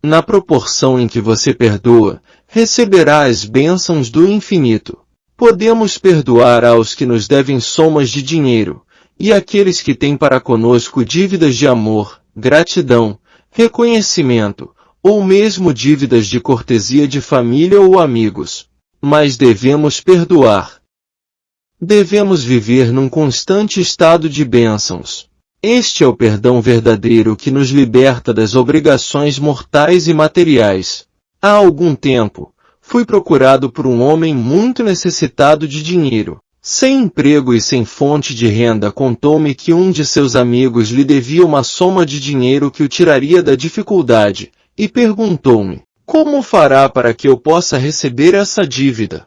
Na proporção em que você perdoa, receberá as bênçãos do infinito. Podemos perdoar aos que nos devem somas de dinheiro, e aqueles que têm para conosco dívidas de amor, gratidão, reconhecimento, ou mesmo dívidas de cortesia de família ou amigos. Mas devemos perdoar. Devemos viver num constante estado de bênçãos. Este é o perdão verdadeiro que nos liberta das obrigações mortais e materiais. Há algum tempo, fui procurado por um homem muito necessitado de dinheiro. Sem emprego e sem fonte de renda, contou-me que um de seus amigos lhe devia uma soma de dinheiro que o tiraria da dificuldade, e perguntou-me: como fará para que eu possa receber essa dívida?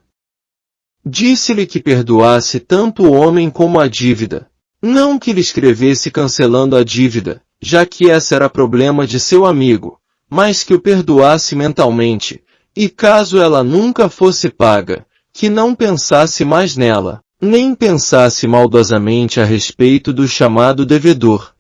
Disse-lhe que perdoasse tanto o homem como a dívida. Não que lhe escrevesse cancelando a dívida, já que esse era problema de seu amigo, mas que o perdoasse mentalmente, e caso ela nunca fosse paga, que não pensasse mais nela, nem pensasse maldosamente a respeito do chamado devedor.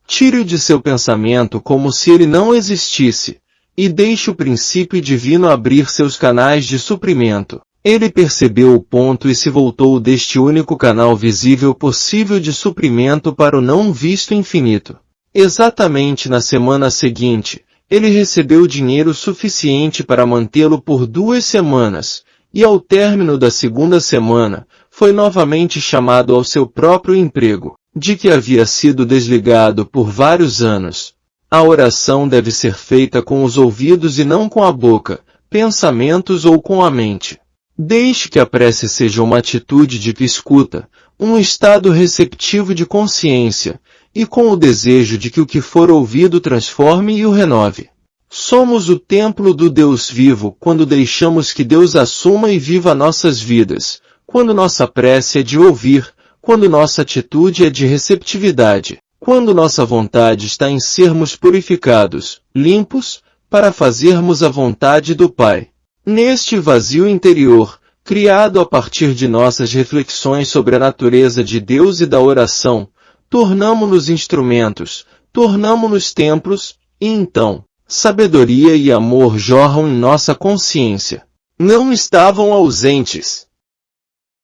Tire-o de seu pensamento como se ele não existisse, e deixe o princípio divino abrir seus canais de suprimento. Ele percebeu o ponto e se voltou deste único canal visível possível de suprimento para o não visto infinito. Exatamente na semana seguinte, ele recebeu dinheiro suficiente para mantê-lo por 2 semanas, e ao término da segunda semana, foi novamente chamado ao seu próprio emprego, de que havia sido desligado por vários anos. A oração deve ser feita com os ouvidos e não com a boca, pensamentos ou com a mente. Deixe que a prece seja uma atitude de que escuta, um estado receptivo de consciência, e com o desejo de que o que for ouvido transforme e o renove. Somos o templo do Deus vivo quando deixamos que Deus assuma e viva nossas vidas, quando nossa prece é de ouvir, quando nossa atitude é de receptividade, quando nossa vontade está em sermos purificados, limpos, para fazermos a vontade do Pai. Neste vazio interior, criado a partir de nossas reflexões sobre a natureza de Deus e da oração, tornamo-nos instrumentos, tornamo-nos templos, e então, sabedoria e amor jorram em nossa consciência. Não estavam ausentes.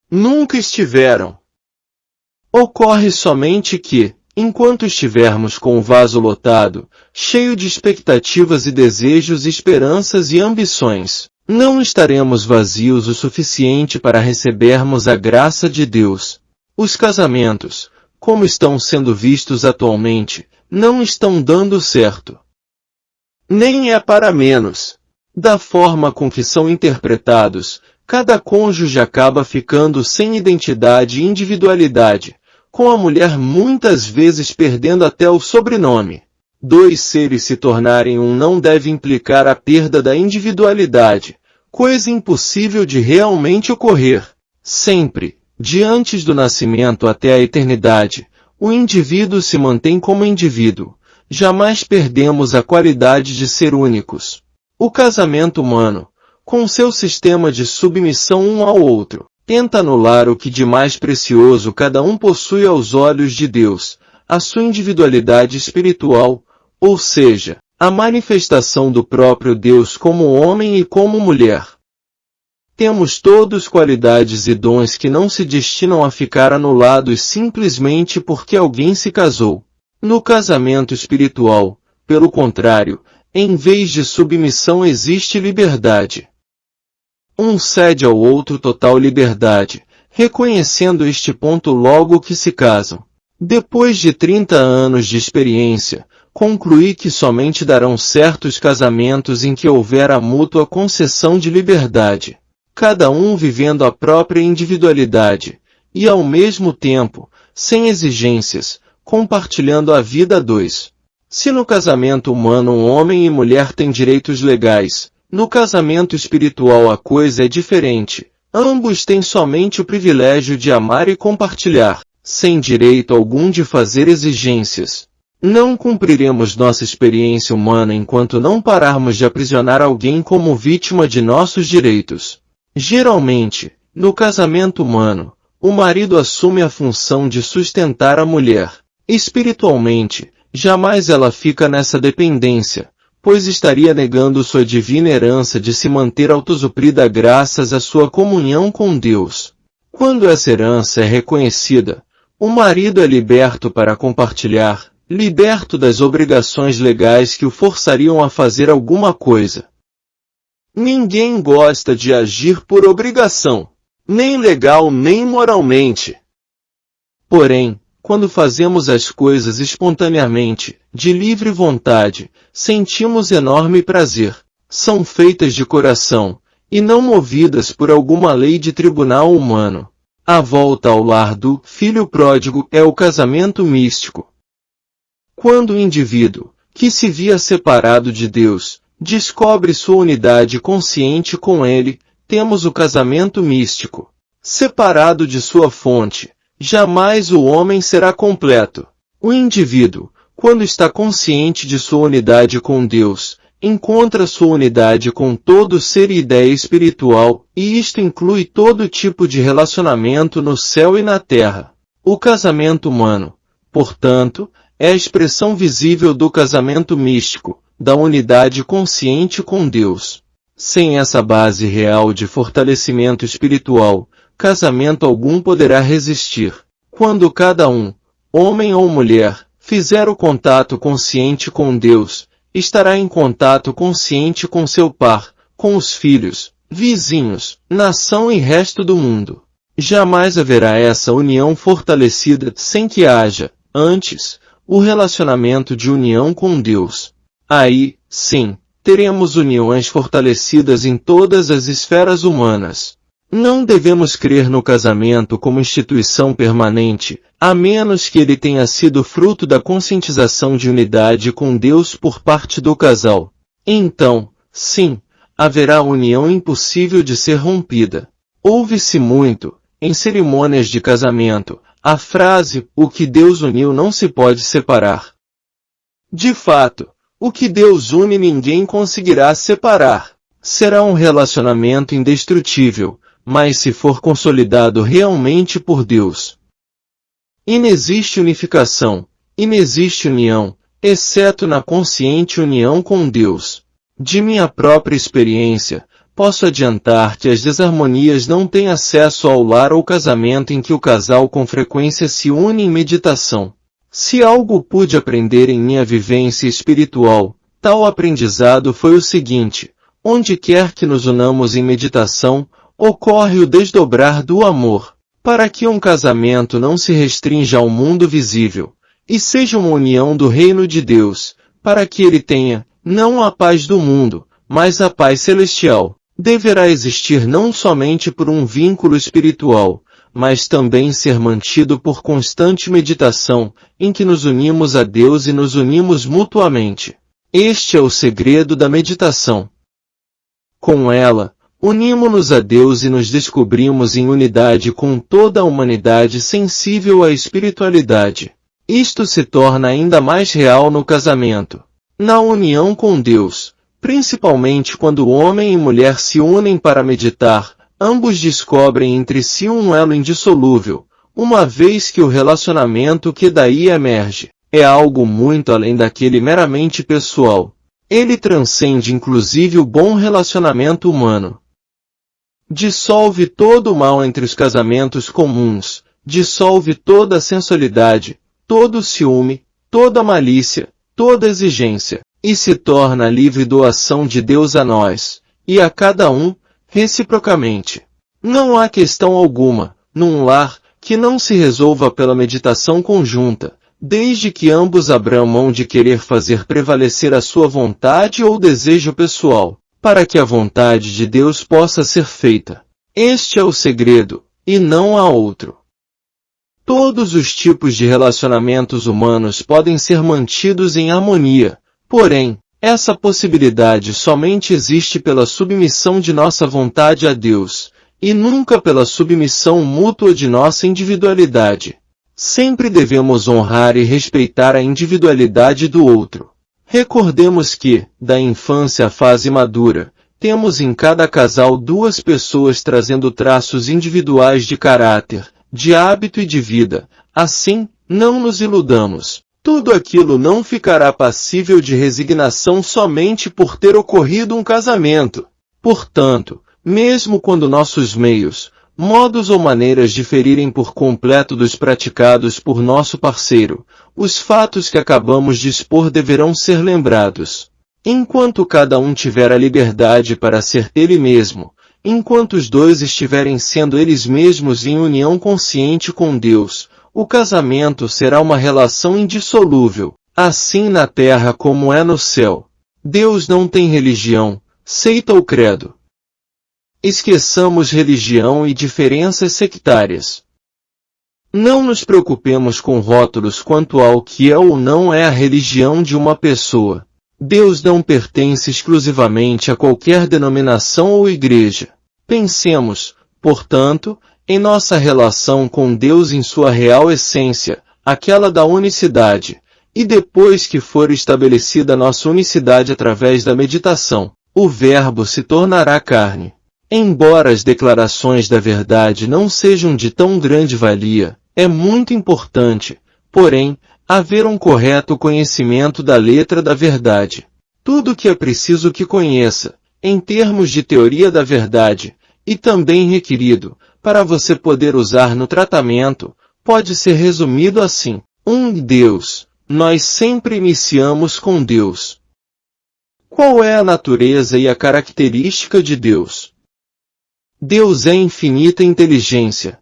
Nunca estiveram. Ocorre somente que, enquanto estivermos com o vaso lotado, cheio de expectativas e desejos, esperanças e ambições, não estaremos vazios o suficiente para recebermos a graça de Deus. Os casamentos, como estão sendo vistos atualmente, não estão dando certo. Nem é para menos. Da forma com que são interpretados, cada cônjuge acaba ficando sem identidade e individualidade, com a mulher muitas vezes perdendo até o sobrenome. 2 seres se tornarem um não deve implicar a perda da individualidade, coisa impossível de realmente ocorrer. Sempre, de antes do nascimento até a eternidade, o indivíduo se mantém como indivíduo. Jamais perdemos a qualidade de ser únicos. O casamento humano, com seu sistema de submissão um ao outro, tenta anular o que de mais precioso cada um possui aos olhos de Deus, a sua individualidade espiritual, ou seja, a manifestação do próprio Deus como homem e como mulher. Temos todos qualidades e dons que não se destinam a ficar anulados simplesmente porque alguém se casou. No casamento espiritual, pelo contrário, em vez de submissão existe liberdade. Um cede ao outro total liberdade, reconhecendo este ponto logo que se casam. Depois de 30 anos de experiência, concluí que somente darão certo os casamentos em que houver a mútua concessão de liberdade, cada um vivendo a própria individualidade, e ao mesmo tempo, sem exigências, compartilhando a vida a 2. Se no casamento humano um homem e mulher têm direitos legais, no casamento espiritual a coisa é diferente. Ambos têm somente o privilégio de amar e compartilhar, sem direito algum de fazer exigências. Não cumpriremos nossa experiência humana enquanto não pararmos de aprisionar alguém como vítima de nossos direitos. Geralmente, no casamento humano, o marido assume a função de sustentar a mulher. Espiritualmente, jamais ela fica nessa dependência, pois estaria negando sua divina herança de se manter autossuprida graças à sua comunhão com Deus. Quando essa herança é reconhecida, o marido é liberto para compartilhar, liberto das obrigações legais que o forçariam a fazer alguma coisa. Ninguém gosta de agir por obrigação, nem legal nem moralmente. Porém, quando fazemos as coisas espontaneamente, de livre vontade, sentimos enorme prazer. São feitas de coração, e não movidas por alguma lei de tribunal humano. A volta ao lar do filho pródigo é o casamento místico. Quando o indivíduo, que se via separado de Deus, descobre sua unidade consciente com Ele, temos o casamento místico. Separado de sua fonte, jamais o homem será completo. O indivíduo, quando está consciente de sua unidade com Deus, encontra sua unidade com todo ser e ideia espiritual, e isto inclui todo tipo de relacionamento no céu e na terra. O casamento humano, portanto, é a expressão visível do casamento místico, da unidade consciente com Deus. Sem essa base real de fortalecimento espiritual, casamento algum poderá resistir. Quando cada um, homem ou mulher, fizer o contato consciente com Deus, estará em contato consciente com seu par, com os filhos, vizinhos, nação e resto do mundo. Jamais haverá essa união fortalecida sem que haja, antes, o relacionamento de união com Deus. Aí, sim, teremos uniões fortalecidas em todas as esferas humanas. Não devemos crer no casamento como instituição permanente, a menos que ele tenha sido fruto da conscientização de unidade com Deus por parte do casal. Então, sim, haverá união impossível de ser rompida. Ouve-se muito, em cerimônias de casamento, a frase, o que Deus uniu não se pode separar. De fato, o que Deus une ninguém conseguirá separar. Será um relacionamento indestrutível, mas se for consolidado realmente por Deus. Inexiste unificação, inexiste união, exceto na consciente união com Deus. De minha própria experiência, posso adiantar que as desarmonias não têm acesso ao lar ou casamento em que o casal com frequência se une em meditação. Se algo pude aprender em minha vivência espiritual, tal aprendizado foi o seguinte: onde quer que nos unamos em meditação, ocorre o desdobrar do amor, para que um casamento não se restrinja ao mundo visível, e seja uma união do reino de Deus, para que ele tenha, não a paz do mundo, mas a paz celestial. Deverá existir não somente por um vínculo espiritual, mas também ser mantido por constante meditação, em que nos unimos a Deus e nos unimos mutuamente. Este é o segredo da meditação. Com ela, unimos-nos a Deus e nos descobrimos em unidade com toda a humanidade sensível à espiritualidade. Isto se torna ainda mais real no casamento. Na união com Deus, principalmente quando homem e mulher se unem para meditar, ambos descobrem entre si um elo indissolúvel, uma vez que o relacionamento que daí emerge é algo muito além daquele meramente pessoal. Ele transcende inclusive o bom relacionamento humano. Dissolve todo o mal entre os casamentos comuns, dissolve toda a sensualidade, todo o ciúme, toda a malícia, toda a exigência, e se torna a livre doação de Deus a nós, e a cada um, reciprocamente. Não há questão alguma, num lar, que não se resolva pela meditação conjunta, desde que ambos abram mão de querer fazer prevalecer a sua vontade ou desejo pessoal, para que a vontade de Deus possa ser feita. Este é o segredo, e não há outro. Todos os tipos de relacionamentos humanos podem ser mantidos em harmonia, porém, essa possibilidade somente existe pela submissão de nossa vontade a Deus, e nunca pela submissão mútua de nossa individualidade. Sempre devemos honrar e respeitar a individualidade do outro. Recordemos que, da infância à fase madura, temos em cada casal duas pessoas trazendo traços individuais de caráter, de hábito e de vida. Assim, não nos iludamos. Tudo aquilo não ficará passível de resignação somente por ter ocorrido um casamento. Portanto, mesmo quando nossos meios, modos ou maneiras diferirem por completo dos praticados por nosso parceiro, os fatos que acabamos de expor deverão ser lembrados. Enquanto cada um tiver a liberdade para ser ele mesmo, enquanto os dois estiverem sendo eles mesmos em união consciente com Deus, o casamento será uma relação indissolúvel, assim na terra como é no céu. Deus não tem religião, seita ou credo. Esqueçamos religião e diferenças sectárias. Não nos preocupemos com rótulos quanto ao que é ou não é a religião de uma pessoa. Deus não pertence exclusivamente a qualquer denominação ou igreja. Pensemos, portanto, em nossa relação com Deus em sua real essência, aquela da unicidade, e depois que for estabelecida nossa unicidade através da meditação, o Verbo se tornará carne. Embora as declarações da verdade não sejam de tão grande valia, é muito importante, porém, haver um correto conhecimento da letra da verdade. Tudo que é preciso que conheça, em termos de teoria da verdade, e também requerido, para você poder usar no tratamento, pode ser resumido assim: Deus. Nós sempre iniciamos com Deus. Qual é a natureza e a característica de Deus? Deus é infinita inteligência.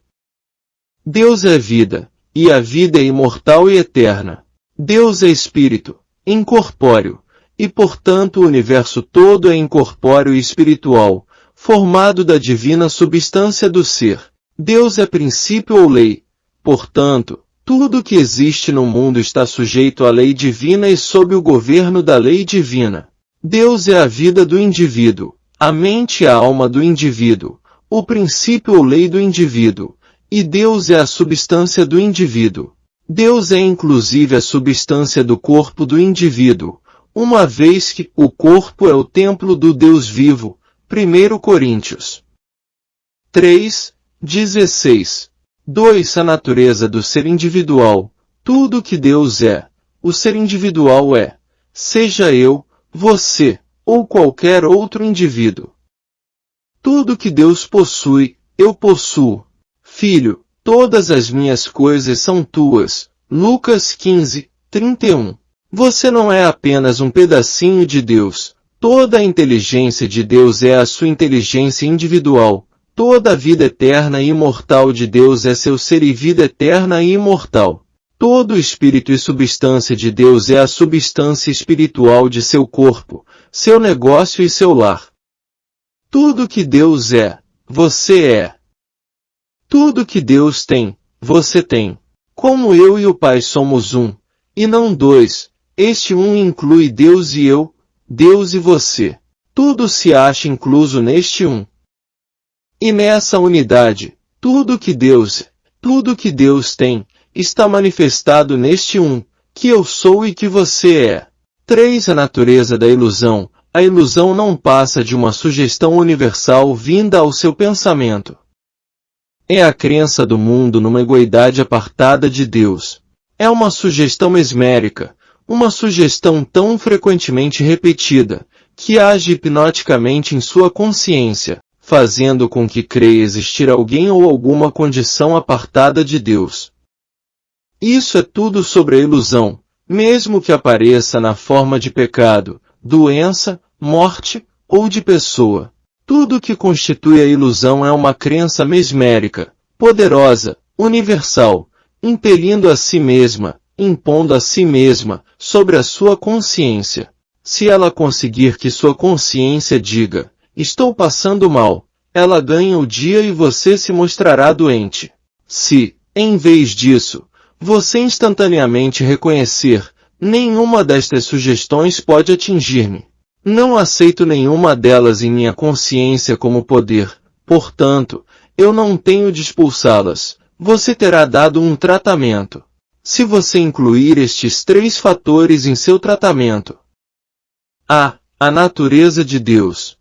Deus é vida, e a vida é imortal e eterna. Deus é espírito, incorpóreo, e portanto o universo todo é incorpóreo e espiritual, formado da divina substância do ser. Deus é princípio ou lei. Portanto, tudo que existe no mundo está sujeito à lei divina e sob o governo da lei divina. Deus é a vida do indivíduo, a mente e a alma do indivíduo, o princípio ou lei do indivíduo, e Deus é a substância do indivíduo. Deus é inclusive a substância do corpo do indivíduo, uma vez que o corpo é o templo do Deus vivo. 1 Coríntios 3:16. 2. A natureza do ser individual. Tudo que Deus é, o ser individual é, seja eu, você, ou qualquer outro indivíduo. Tudo que Deus possui, eu possuo. Filho, todas as minhas coisas são tuas. Lucas 15:31. Você não é apenas um pedacinho de Deus. Toda a inteligência de Deus é a sua inteligência individual. Toda a vida eterna e imortal de Deus é seu ser e vida eterna e imortal. Todo o espírito e substância de Deus é a substância espiritual de seu corpo, seu negócio e seu lar. Tudo que Deus é, você é. Tudo que Deus tem, você tem. Como eu e o Pai somos um, e não dois, este um inclui Deus e eu, Deus e você. Tudo se acha incluso neste um. E nessa unidade, tudo que Deus tem, está manifestado neste um, que eu sou e que você é. 3. A natureza da ilusão. A ilusão não passa de uma sugestão universal vinda ao seu pensamento. É a crença do mundo numa egoidade apartada de Deus. É uma sugestão mesmérica, uma sugestão tão frequentemente repetida, que age hipnoticamente em sua consciência, fazendo com que creia existir alguém ou alguma condição apartada de Deus. Isso é tudo sobre a ilusão, mesmo que apareça na forma de pecado, doença, morte, ou de pessoa. Tudo que constitui a ilusão é uma crença mesmérica, poderosa, universal, impelindo a si mesma, impondo a si mesma, sobre a sua consciência. Se ela conseguir que sua consciência diga, estou passando mal, ela ganha o dia e você se mostrará doente. Se, em vez disso, você instantaneamente reconhecer, nenhuma destas sugestões pode atingir-me. Não aceito nenhuma delas em minha consciência como poder, portanto, eu não tenho de expulsá-las. Você terá dado um tratamento. Se você incluir estes 3 fatores em seu tratamento. A. A natureza de Deus.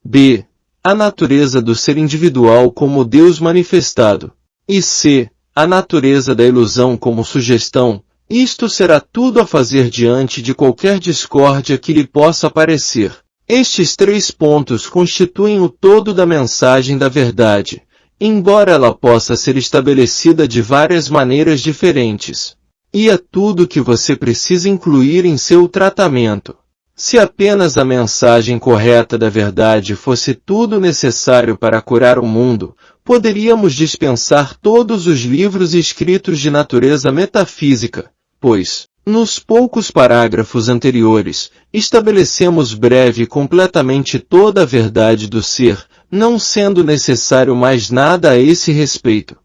B. A natureza do ser individual como Deus manifestado. E C. A natureza da ilusão como sugestão, Isto será tudo a fazer diante de qualquer discórdia que lhe possa aparecer. Estes 3 pontos constituem o todo da mensagem da verdade, embora ela possa ser estabelecida de várias maneiras diferentes. E é tudo que você precisa incluir em seu tratamento. Se apenas a mensagem correta da verdade fosse tudo necessário para curar o mundo, poderíamos dispensar todos os livros escritos de natureza metafísica, pois, nos poucos parágrafos anteriores, estabelecemos breve e completamente toda a verdade do ser, não sendo necessário mais nada a esse respeito.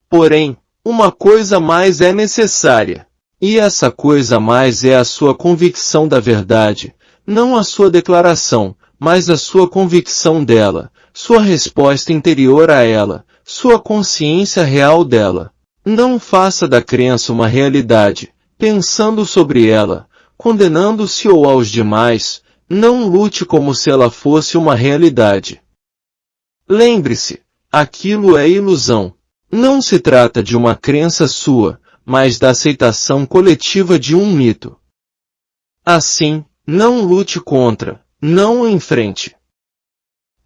Porém, uma coisa mais é necessária. E essa coisa mais é a sua convicção da verdade, não a sua declaração, mas a sua convicção dela, sua resposta interior a ela, sua consciência real dela. Não faça da crença uma realidade, pensando sobre ela, condenando-se ou aos demais, não lute como se ela fosse uma realidade. Lembre-se, aquilo é ilusão. Não se trata de uma crença sua, mas da aceitação coletiva de um mito. Assim, não lute contra, não o enfrente.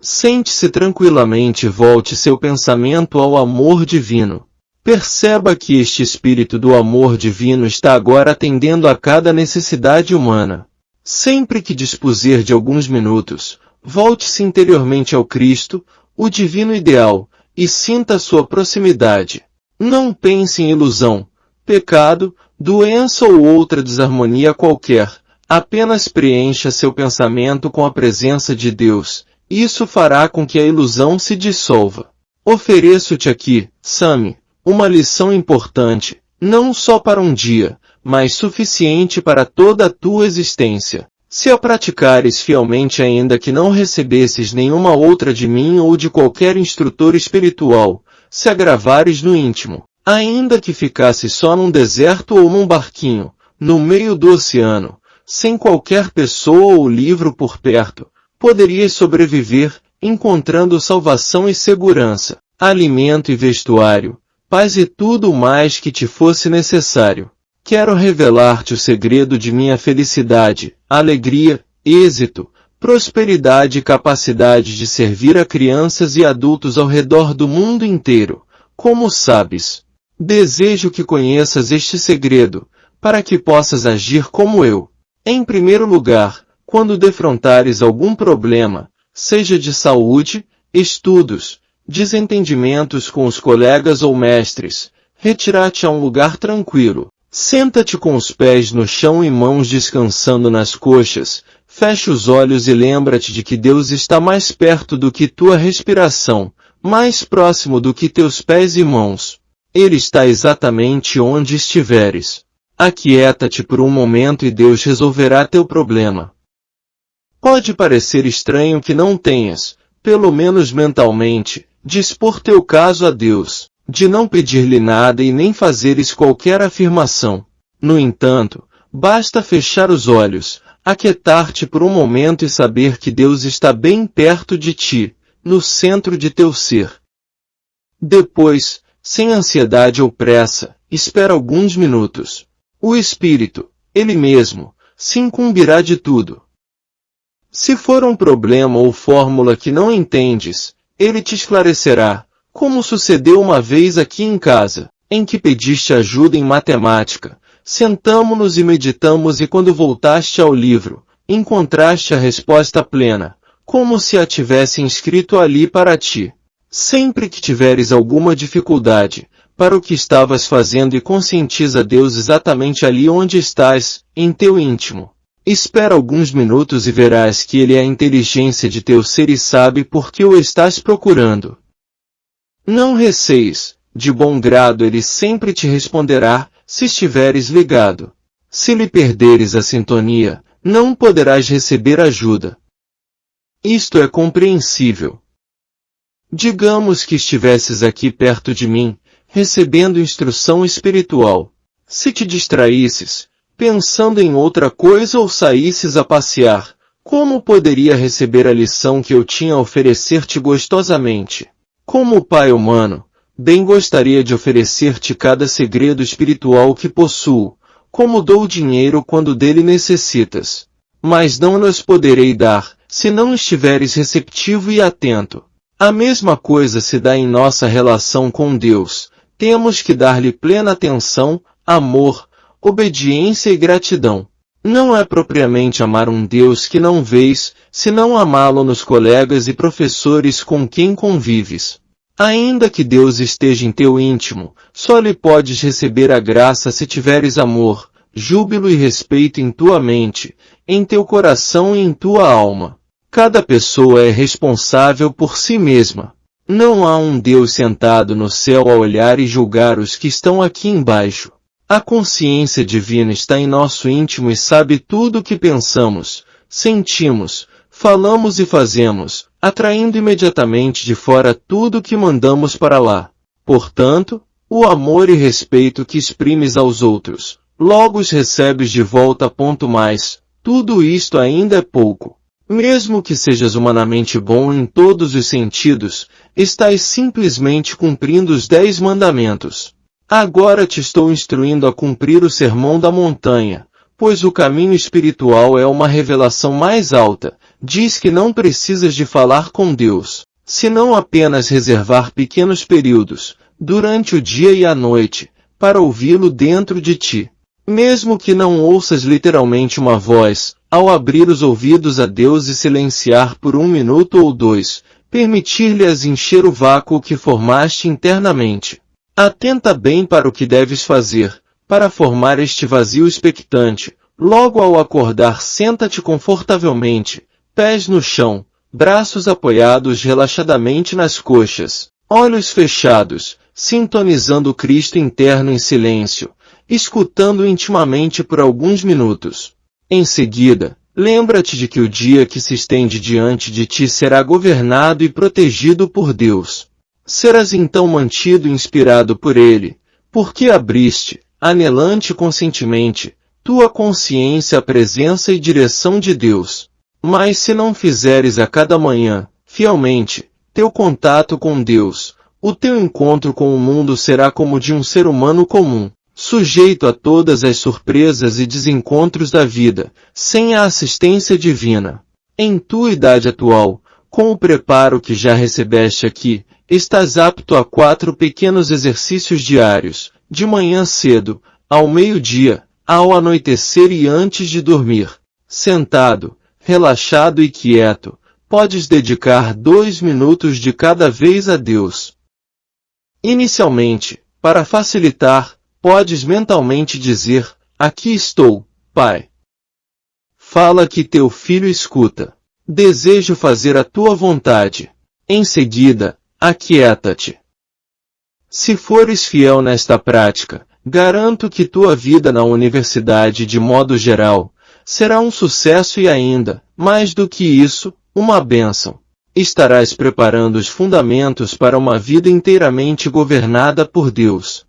Sente-se tranquilamente e volte seu pensamento ao amor divino. Perceba que este espírito do amor divino está agora atendendo a cada necessidade humana. Sempre que dispuser de alguns minutos, volte-se interiormente ao Cristo, o divino ideal, e sinta sua proximidade. Não pense em ilusão, pecado, doença ou outra desarmonia qualquer, apenas preencha seu pensamento com a presença de Deus, isso fará com que a ilusão se dissolva. Ofereço-te aqui, Sami, uma lição importante, não só para um dia, mas suficiente para toda a tua existência. Se a praticares fielmente ainda que não recebesses nenhuma outra de mim ou de qualquer instrutor espiritual, se agravares no íntimo, ainda que ficasse só num deserto ou num barquinho, no meio do oceano, sem qualquer pessoa ou livro por perto, poderias sobreviver, encontrando salvação e segurança, alimento e vestuário, paz e tudo o mais que te fosse necessário. Quero revelar-te o segredo de minha felicidade, alegria, êxito, prosperidade e capacidade de servir a crianças e adultos ao redor do mundo inteiro. Como sabes, desejo que conheças este segredo, para que possas agir como eu. Em primeiro lugar, quando defrontares algum problema, seja de saúde, estudos, desentendimentos com os colegas ou mestres, retira-te a um lugar tranquilo. Senta-te com os pés no chão e mãos descansando nas coxas, fecha os olhos e lembra-te de que Deus está mais perto do que tua respiração, mais próximo do que teus pés e mãos. Ele está exatamente onde estiveres. Aquieta-te por um momento e Deus resolverá teu problema. Pode parecer estranho que não tenhas, pelo menos mentalmente, de expor teu caso a Deus, de não pedir-lhe nada e nem fazeres qualquer afirmação. No entanto, basta fechar os olhos, aquietar-te por um momento e saber que Deus está bem perto de ti, no centro de teu ser. Depois, sem ansiedade ou pressa, espera alguns minutos. O Espírito, Ele mesmo, se incumbirá de tudo. Se for um problema ou fórmula que não entendes, Ele te esclarecerá, como sucedeu uma vez aqui em casa, em que pediste ajuda em matemática. Sentamo-nos e meditamos e quando voltaste ao livro, encontraste a resposta plena, como se a tivessem escrito ali para ti. Sempre que tiveres alguma dificuldade, para o que estavas fazendo e conscientiza Deus exatamente ali onde estás, em teu íntimo. Espera alguns minutos e verás que Ele é a inteligência de teu ser e sabe por que o estás procurando. Não receies, de bom grado Ele sempre te responderá, se estiveres ligado. Se lhe perderes a sintonia, não poderás receber ajuda. Isto é compreensível. Digamos que estivesses aqui perto de mim, recebendo instrução espiritual. Se te distraísses, pensando em outra coisa ou saísses a passear, como poderia receber a lição que eu tinha a oferecer-te gostosamente? Como Pai humano, Bem gostaria de oferecer-te cada segredo espiritual que possuo, como dou dinheiro quando dele necessitas. Mas não nos poderei dar, se não estiveres receptivo e atento. A mesma coisa se dá em nossa relação com Deus. Temos que dar-lhe plena atenção, amor, obediência e gratidão. Não é propriamente amar um Deus que não vês, senão amá-lo nos colegas e professores com quem convives. Ainda que Deus esteja em teu íntimo, só lhe podes receber a graça se tiveres amor, júbilo e respeito em tua mente, em teu coração e em tua alma. Cada pessoa é responsável por si mesma. Não há um Deus sentado no céu a olhar e julgar os que estão aqui embaixo. A consciência divina está em nosso íntimo e sabe tudo o que pensamos, sentimos, falamos e fazemos, atraindo imediatamente de fora tudo o que mandamos para lá. Portanto, o amor e respeito que exprimes aos outros, logo os recebes de volta. Mais, tudo isto ainda é pouco. Mesmo que sejas humanamente bom em todos os sentidos, estás simplesmente cumprindo os 10 mandamentos. Agora te estou instruindo a cumprir o sermão da montanha, pois o caminho espiritual é uma revelação mais alta. Diz que não precisas de falar com Deus, senão apenas reservar pequenos períodos, durante o dia e a noite, para ouvi-lo dentro de ti. Mesmo que não ouças literalmente uma voz, ao abrir os ouvidos a Deus e silenciar por 1 minuto ou 2, permitir-lhe encher o vácuo que formaste internamente. Atenta bem para o que deves fazer, para formar este vazio expectante. Logo ao acordar, senta-te confortavelmente, pés no chão, braços apoiados relaxadamente nas coxas, olhos fechados, sintonizando o Cristo interno em silêncio, escutando intimamente por alguns minutos. Em seguida, lembra-te de que o dia que se estende diante de ti será governado e protegido por Deus. Serás então mantido e inspirado por Ele, porque abriste, anelante conscientemente, tua consciência à presença e direção de Deus. Mas se não fizeres a cada manhã, fielmente, teu contato com Deus, o teu encontro com o mundo será como o de um ser humano comum, sujeito a todas as surpresas e desencontros da vida, sem a assistência divina. Em tua idade atual, com o preparo que já recebeste aqui, estás apto a 4 pequenos exercícios diários, de manhã cedo, ao meio-dia, ao anoitecer e antes de dormir. Sentado, relaxado e quieto, podes dedicar 2 minutos de cada vez a Deus. Inicialmente, para facilitar, podes mentalmente dizer: aqui estou, Pai. Fala que teu filho escuta. Desejo fazer a tua vontade. Em seguida, aquieta-te. Se fores fiel nesta prática, garanto que tua vida na universidade de modo geral, será um sucesso e ainda, mais do que isso, uma bênção. Estarás preparando os fundamentos para uma vida inteiramente governada por Deus.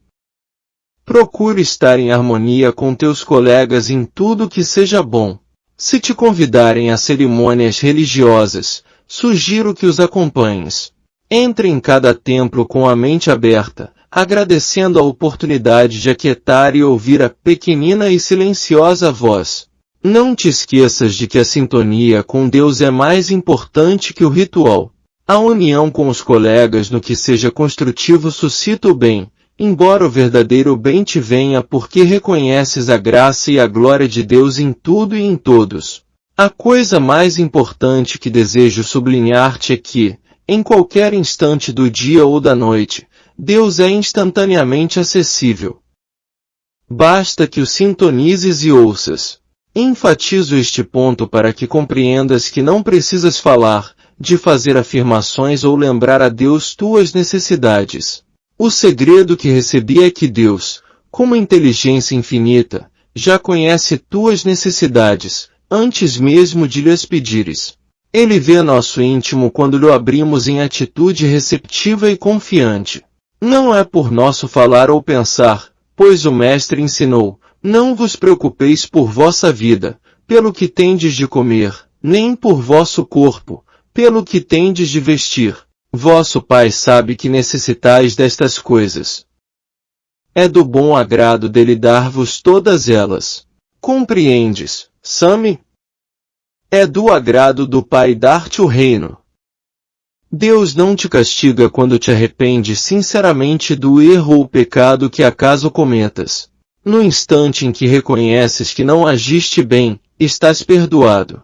Procure estar em harmonia com teus colegas em tudo que seja bom. Se te convidarem a cerimônias religiosas, sugiro que os acompanhes. Entre em cada templo com a mente aberta, agradecendo a oportunidade de aquietar e ouvir a pequenina e silenciosa voz. Não te esqueças de que a sintonia com Deus é mais importante que o ritual. A união com os colegas no que seja construtivo suscita o bem, embora o verdadeiro bem te venha porque reconheces a graça e a glória de Deus em tudo e em todos. A coisa mais importante que desejo sublinhar-te é que, em qualquer instante do dia ou da noite, Deus é instantaneamente acessível. Basta que o sintonizes e ouças. Enfatizo este ponto para que compreendas que não precisas falar, de fazer afirmações ou lembrar a Deus tuas necessidades. O segredo que recebi é que Deus, como inteligência infinita, já conhece tuas necessidades, antes mesmo de lhes pedires. Ele vê nosso íntimo quando lhe abrimos em atitude receptiva e confiante. Não é por nosso falar ou pensar, pois o Mestre ensinou: não vos preocupeis por vossa vida, pelo que tendes de comer, nem por vosso corpo, pelo que tendes de vestir. Vosso Pai sabe que necessitais destas coisas. É do bom agrado dele dar-vos todas elas. Compreendes, Sami? É do agrado do Pai dar-te o reino. Deus não te castiga quando te arrependes sinceramente do erro ou pecado que acaso cometas. No instante em que reconheces que não agiste bem, estás perdoado.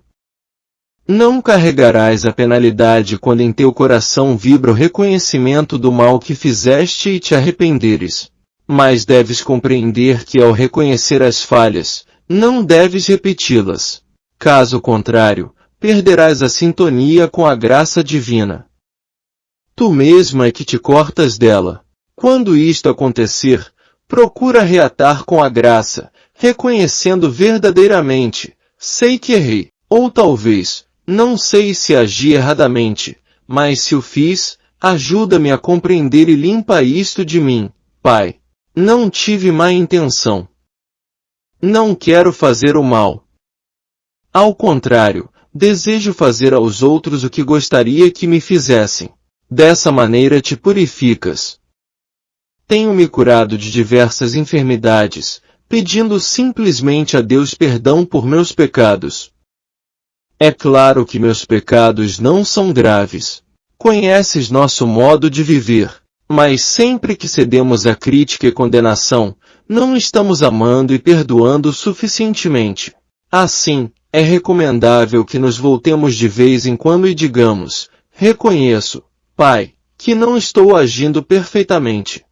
Não carregarás a penalidade quando em teu coração vibra o reconhecimento do mal que fizeste e te arrependeres. Mas deves compreender que ao reconhecer as falhas, não deves repeti-las. Caso contrário, perderás a sintonia com a graça divina. Tu mesma é que te cortas dela. Quando isto acontecer, procura reatar com a graça, reconhecendo verdadeiramente, sei que errei, ou talvez, não sei se agi erradamente, mas se o fiz, ajuda-me a compreender e limpa isto de mim, Pai. Não tive má intenção. Não quero fazer o mal. Ao contrário, desejo fazer aos outros o que gostaria que me fizessem. Dessa maneira te purificas. Tenho-me curado de diversas enfermidades, pedindo simplesmente a Deus perdão por meus pecados. É claro que meus pecados não são graves. Conheces nosso modo de viver, mas sempre que cedemos à crítica e condenação, não estamos amando e perdoando suficientemente. Assim, é recomendável que nos voltemos de vez em quando e digamos, reconheço, Pai, que não estou agindo perfeitamente.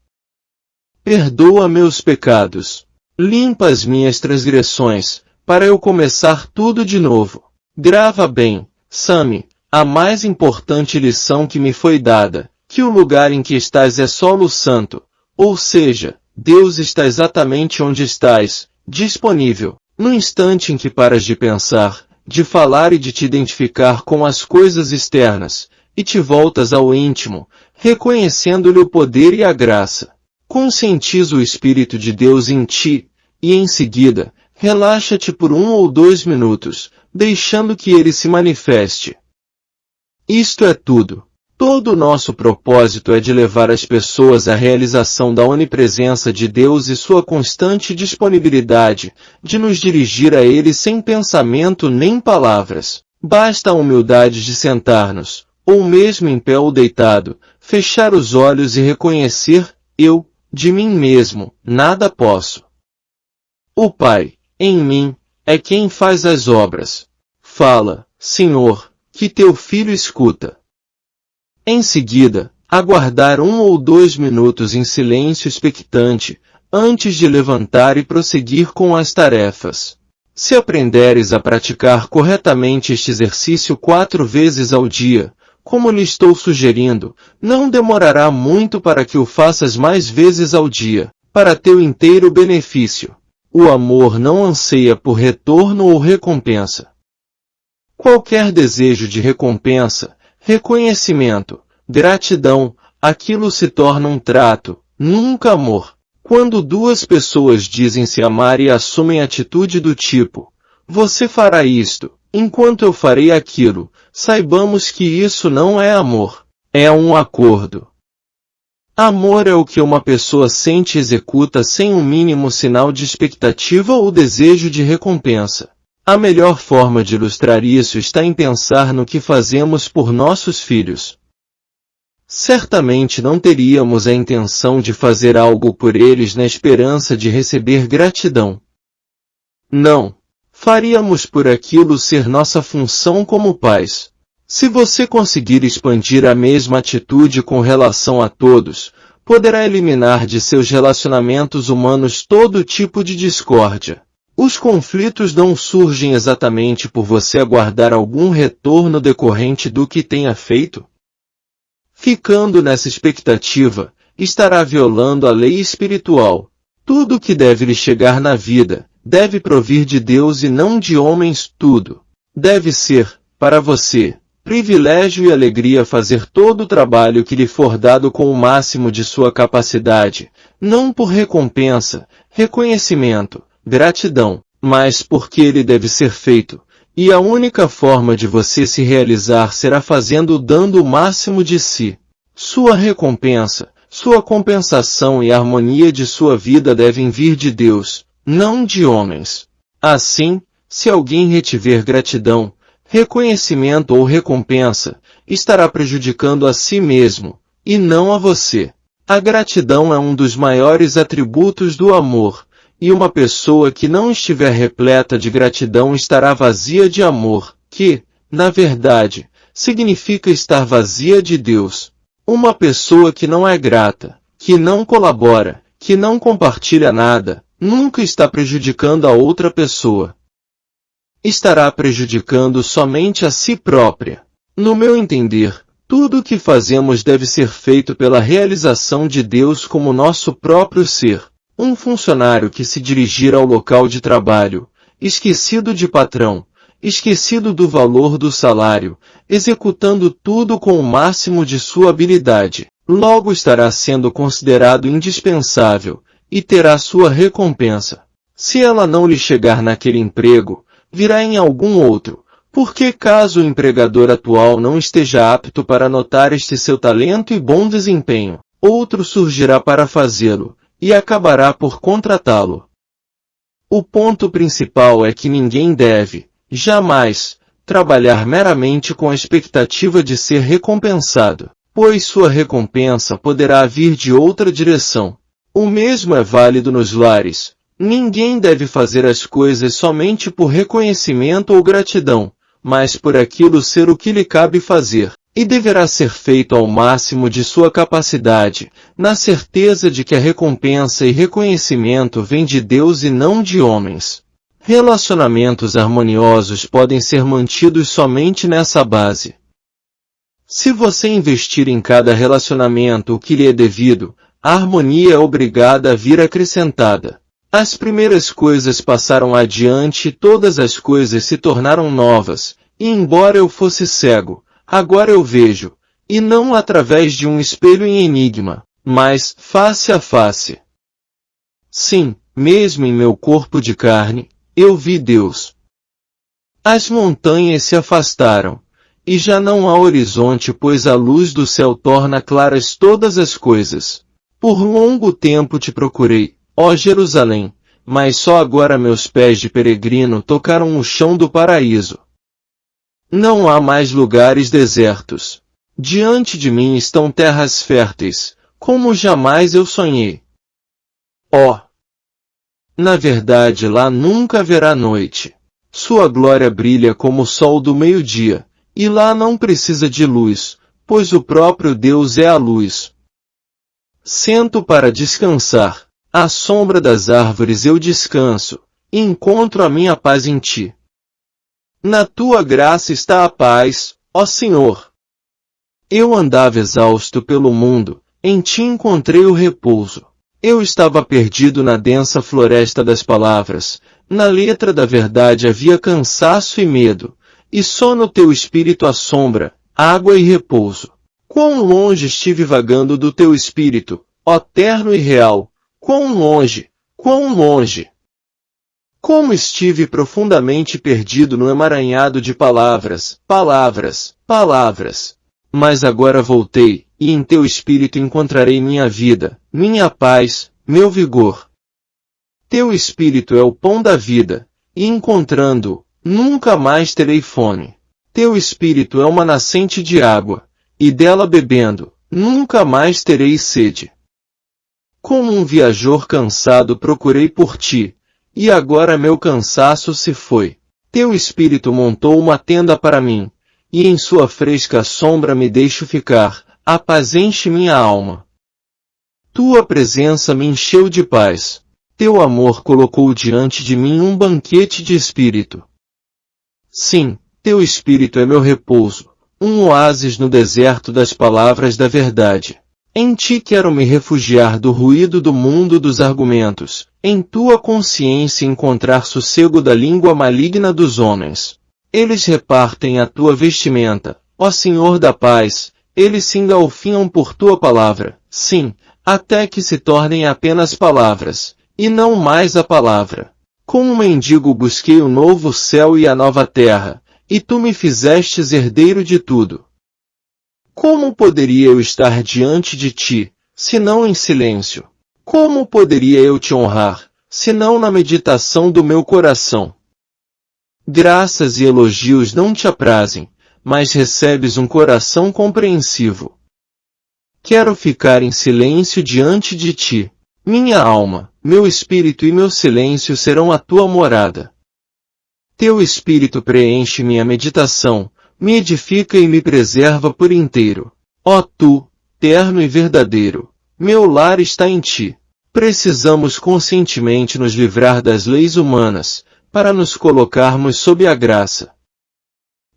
Perdoa meus pecados. Limpa as minhas transgressões, para eu começar tudo de novo. Grava bem, Sami, a mais importante lição que me foi dada, que o lugar em que estás é solo santo, ou seja, Deus está exatamente onde estás, disponível, no instante em que paras de pensar, de falar e de te identificar com as coisas externas, e te voltas ao íntimo, reconhecendo-lhe o poder e a graça. Conscientiza o Espírito de Deus em ti, e em seguida, relaxa-te por 1 ou 2 minutos, deixando que ele se manifeste. Isto é tudo. Todo o nosso propósito é de levar as pessoas à realização da onipresença de Deus e sua constante disponibilidade, de nos dirigir a Ele sem pensamento nem palavras. Basta a humildade de sentar-nos, ou mesmo em pé ou deitado, fechar os olhos e reconhecer, eu, de mim mesmo, nada posso. O Pai, em mim, é quem faz as obras. Fala, Senhor, que teu Filho escuta. Em seguida, aguardar 1 ou 2 minutos em silêncio expectante, antes de levantar e prosseguir com as tarefas. Se aprenderes a praticar corretamente este exercício 4 vezes ao dia, como lhe estou sugerindo, não demorará muito para que o faças mais vezes ao dia, para teu inteiro benefício. O amor não anseia por retorno ou recompensa. Qualquer desejo de recompensa, reconhecimento, gratidão, aquilo se torna um trato, nunca amor. Quando 2 pessoas dizem se amar e assumem atitude do tipo, você fará isto, enquanto eu farei aquilo, saibamos que isso não é amor, é um acordo. Amor é o que uma pessoa sente e executa sem um mínimo sinal de expectativa ou desejo de recompensa. A melhor forma de ilustrar isso está em pensar no que fazemos por nossos filhos. Certamente não teríamos a intenção de fazer algo por eles na esperança de receber gratidão. Não. Faríamos por aquilo ser nossa função como pais. Se você conseguir expandir a mesma atitude com relação a todos, poderá eliminar de seus relacionamentos humanos todo tipo de discórdia. Os conflitos não surgem exatamente por você aguardar algum retorno decorrente do que tenha feito. Ficando nessa expectativa, estará violando a lei espiritual. Tudo que deve lhe chegar na vida, deve provir de Deus e não de homens. Tudo deve ser, para você, privilégio e alegria fazer todo o trabalho que lhe for dado com o máximo de sua capacidade, não por recompensa, reconhecimento, gratidão, mas porque ele deve ser feito, e a única forma de você se realizar será fazendo-o dando o máximo de si. Sua recompensa, sua compensação e a harmonia de sua vida devem vir de Deus, não de homens. Assim, se alguém retiver gratidão, reconhecimento ou recompensa, estará prejudicando a si mesmo, e não a você. A gratidão é um dos maiores atributos do amor, e uma pessoa que não estiver repleta de gratidão estará vazia de amor, que, na verdade, significa estar vazia de Deus. Uma pessoa que não é grata, que não colabora, que não compartilha nada, nunca está prejudicando a outra pessoa. Estará prejudicando somente a si própria. No meu entender, tudo o que fazemos deve ser feito pela realização de Deus como nosso próprio ser. Um funcionário que se dirigir ao local de trabalho, esquecido de patrão, esquecido do valor do salário, executando tudo com o máximo de sua habilidade, logo estará sendo considerado indispensável, e terá sua recompensa. Se ela não lhe chegar naquele emprego, virá em algum outro, porque caso o empregador atual não esteja apto para notar este seu talento e bom desempenho, outro surgirá para fazê-lo, e acabará por contratá-lo. O ponto principal é que ninguém deve, jamais, trabalhar meramente com a expectativa de ser recompensado, pois sua recompensa poderá vir de outra direção. O mesmo é válido nos lares. Ninguém deve fazer as coisas somente por reconhecimento ou gratidão, mas por aquilo ser o que lhe cabe fazer, e deverá ser feito ao máximo de sua capacidade, na certeza de que a recompensa e reconhecimento vêm de Deus e não de homens. Relacionamentos harmoniosos podem ser mantidos somente nessa base. Se você investir em cada relacionamento o que lhe é devido, a harmonia é obrigada a vir acrescentada. As primeiras coisas passaram adiante e todas as coisas se tornaram novas, e embora eu fosse cego, agora eu vejo, e não através de um espelho em enigma, mas face a face. Sim, mesmo em meu corpo de carne, eu vi Deus. As montanhas se afastaram, e já não há horizonte, pois a luz do céu torna claras todas as coisas. Por longo tempo te procurei, ó Jerusalém, mas só agora meus pés de peregrino tocaram o chão do paraíso. Não há mais lugares desertos. Diante de mim estão terras férteis, como jamais eu sonhei. Oh! Na verdade lá nunca haverá noite. Sua glória brilha como o sol do meio-dia, e lá não precisa de luz, pois o próprio Deus é a luz. Sento para descansar. À sombra das árvores eu descanso, e encontro a minha paz em ti. Na tua graça está a paz, ó Senhor. Eu andava exausto pelo mundo, em ti encontrei o repouso. Eu estava perdido na densa floresta das palavras, na letra da verdade havia cansaço e medo, e só no teu espírito a sombra, água e repouso. Quão longe estive vagando do teu espírito, ó terno e real! Quão longe, quão longe! Como estive profundamente perdido no emaranhado de palavras, palavras, palavras. Mas agora voltei, e em teu espírito encontrarei minha vida, minha paz, meu vigor. Teu espírito é o pão da vida, e encontrando-o, nunca mais terei fome. Teu espírito é uma nascente de água, e dela bebendo, nunca mais terei sede. Como um viajor cansado procurei por ti, e agora meu cansaço se foi. Teu espírito montou uma tenda para mim, e em sua fresca sombra me deixo ficar, a paz enche minha alma. Tua presença me encheu de paz, teu amor colocou diante de mim um banquete de espírito. Sim, teu espírito é meu repouso, um oásis no deserto das palavras da verdade. Em ti quero me refugiar do ruído do mundo dos argumentos, em tua consciência encontrar sossego da língua maligna dos homens. Eles repartem a tua vestimenta, ó Senhor da paz, eles se engalfinham por tua palavra, sim, até que se tornem apenas palavras, e não mais a palavra. Como um mendigo busquei o novo céu e a nova terra, e tu me fizestes herdeiro de tudo. Como poderia eu estar diante de ti, senão em silêncio? Como poderia eu te honrar, senão na meditação do meu coração? Graças e elogios não te aprazem, mas recebes um coração compreensivo. Quero ficar em silêncio diante de ti. Minha alma, meu espírito e meu silêncio serão a tua morada. Teu espírito preenche minha meditação, me edifica e me preserva por inteiro. Ó tu, terno e verdadeiro, meu lar está em ti. Precisamos conscientemente nos livrar das leis humanas, para nos colocarmos sob a graça.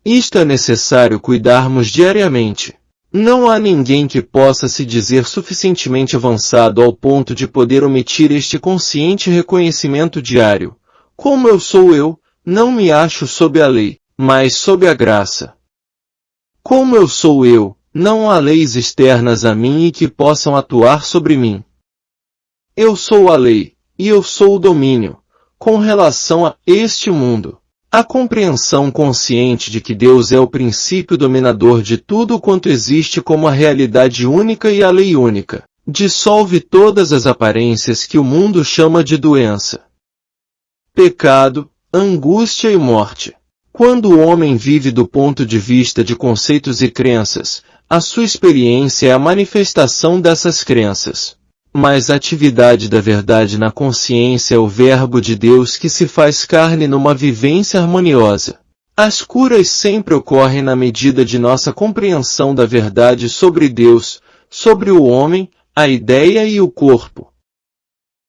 Isto é necessário cuidarmos diariamente. Não há ninguém que possa se dizer suficientemente avançado ao ponto de poder omitir este consciente reconhecimento diário. Como eu, não me acho sob a lei, mas sob a graça. Como eu, não há leis externas a mim e que possam atuar sobre mim. Eu sou a lei, e eu sou o domínio, com relação a este mundo. A compreensão consciente de que Deus é o princípio dominador de tudo quanto existe como a realidade única e a lei única, dissolve todas as aparências que o mundo chama de doença, pecado, angústia e morte. Quando o homem vive do ponto de vista de conceitos e crenças, a sua experiência é a manifestação dessas crenças. Mas a atividade da verdade na consciência é o Verbo de Deus que se faz carne numa vivência harmoniosa. As curas sempre ocorrem na medida de nossa compreensão da verdade sobre Deus, sobre o homem, a ideia e o corpo.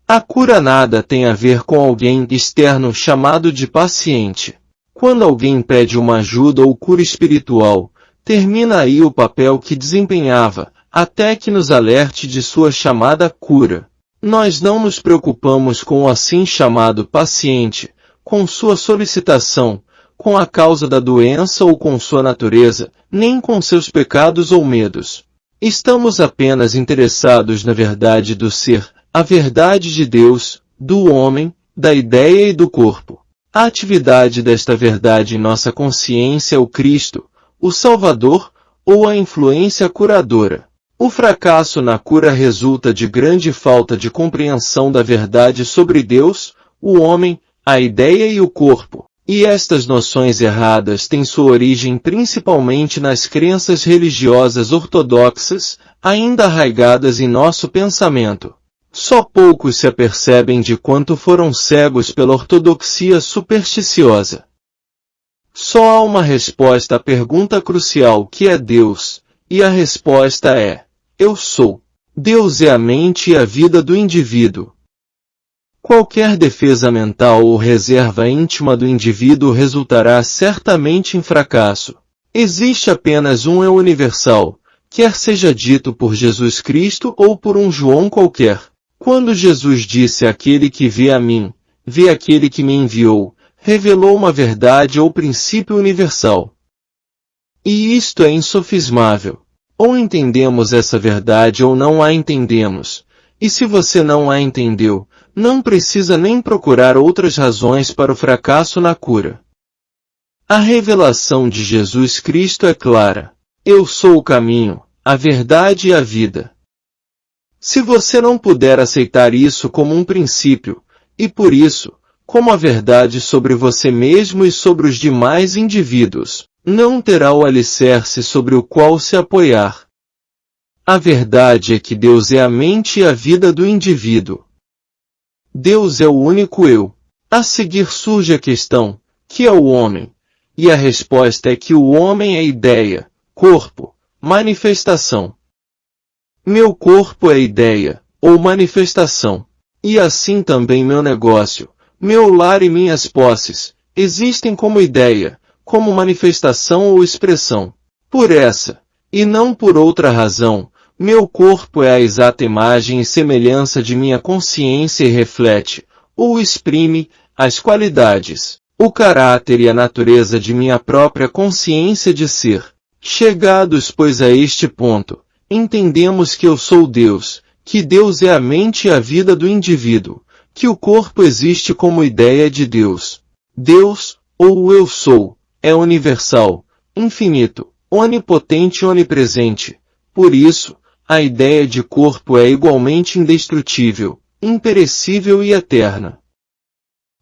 A cura nada tem a ver com alguém externo chamado de paciente. Quando alguém pede uma ajuda ou cura espiritual, termina aí o papel que desempenhava, até que nos alerte de sua chamada cura. Nós não nos preocupamos com o assim chamado paciente, com sua solicitação, com a causa da doença ou com sua natureza, nem com seus pecados ou medos. Estamos apenas interessados na verdade do ser, a verdade de Deus, do homem, da ideia e do corpo. A atividade desta verdade em nossa consciência é o Cristo, o Salvador, ou a influência curadora. O fracasso na cura resulta de grande falta de compreensão da verdade sobre Deus, o homem, a ideia e o corpo. E estas noções erradas têm sua origem principalmente nas crenças religiosas ortodoxas, ainda arraigadas em nosso pensamento. Só poucos se apercebem de quanto foram cegos pela ortodoxia supersticiosa. Só há uma resposta à pergunta crucial que é Deus, e a resposta é: eu sou. Deus é a mente e a vida do indivíduo. Qualquer defesa mental ou reserva íntima do indivíduo resultará certamente em fracasso. Existe apenas um eu universal, quer seja dito por Jesus Cristo ou por um João qualquer. Quando Jesus disse àquele que vê a mim, vê aquele que me enviou, revelou uma verdade ou princípio universal. E isto é insofismável. Ou entendemos essa verdade ou não a entendemos. E se você não a entendeu, não precisa nem procurar outras razões para o fracasso na cura. A revelação de Jesus Cristo é clara. Eu sou o caminho, a verdade e a vida. Se você não puder aceitar isso como um princípio, e por isso, como a verdade sobre você mesmo e sobre os demais indivíduos, não terá o alicerce sobre o qual se apoiar. A verdade é que Deus é a mente e a vida do indivíduo. Deus é o único eu. A seguir surge a questão, que é o homem? E a resposta é que o homem é ideia, corpo, manifestação. Meu corpo é ideia, ou manifestação. E assim também meu negócio, meu lar e minhas posses, existem como ideia, como manifestação ou expressão. Por essa, e não por outra razão, meu corpo é a exata imagem e semelhança de minha consciência e reflete, ou exprime, as qualidades, o caráter e a natureza de minha própria consciência de ser. Chegados, pois, a este ponto, entendemos que eu sou Deus, que Deus é a mente e a vida do indivíduo, que o corpo existe como ideia de Deus. Deus, ou o eu sou, é universal, infinito, onipotente e onipresente. Por isso, a ideia de corpo é igualmente indestrutível, imperecível e eterna.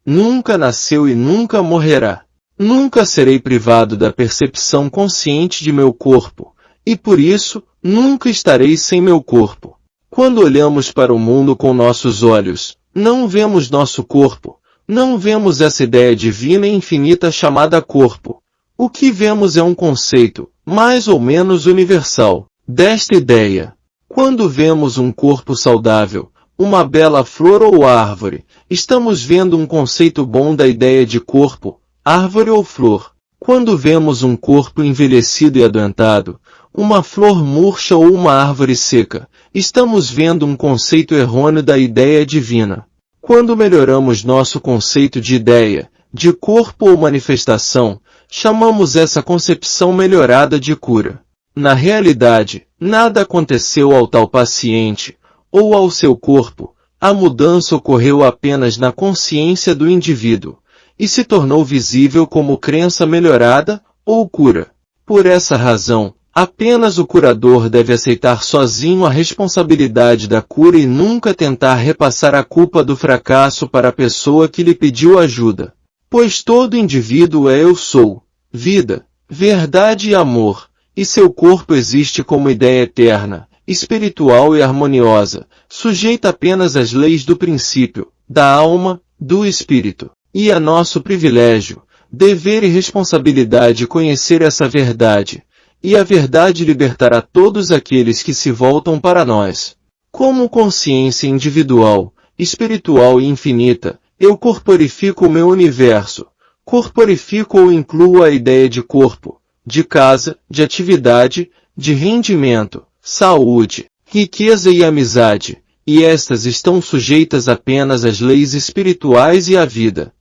Nunca nasceu e nunca morrerá. Nunca serei privado da percepção consciente de meu corpo, e por isso, nunca estarei sem meu corpo. Quando olhamos para o mundo com nossos olhos, não vemos nosso corpo, não vemos essa ideia divina e infinita chamada corpo. O que vemos é um conceito, mais ou menos universal, desta ideia. Quando vemos um corpo saudável, uma bela flor ou árvore, estamos vendo um conceito bom da ideia de corpo, árvore ou flor. Quando vemos um corpo envelhecido e adoentado, uma flor murcha ou uma árvore seca, estamos vendo um conceito errôneo da ideia divina. Quando melhoramos nosso conceito de ideia, de corpo ou manifestação, chamamos essa concepção melhorada de cura. Na realidade, nada aconteceu ao tal paciente, ou ao seu corpo, a mudança ocorreu apenas na consciência do indivíduo, e se tornou visível como crença melhorada, ou cura. Por essa razão, apenas o curador deve aceitar sozinho a responsabilidade da cura e nunca tentar repassar a culpa do fracasso para a pessoa que lhe pediu ajuda. Pois todo indivíduo é eu sou, vida, verdade e amor, e seu corpo existe como ideia eterna, espiritual e harmoniosa, sujeita apenas às leis do princípio, da alma, do espírito. E é nosso privilégio, dever e responsabilidade conhecer essa verdade, e a verdade libertará todos aqueles que se voltam para nós. Como consciência individual, espiritual e infinita, eu corporifico o meu universo, corporifico ou incluo a ideia de corpo, de casa, de atividade, de rendimento, saúde, riqueza e amizade, e estas estão sujeitas apenas às leis espirituais e à vida.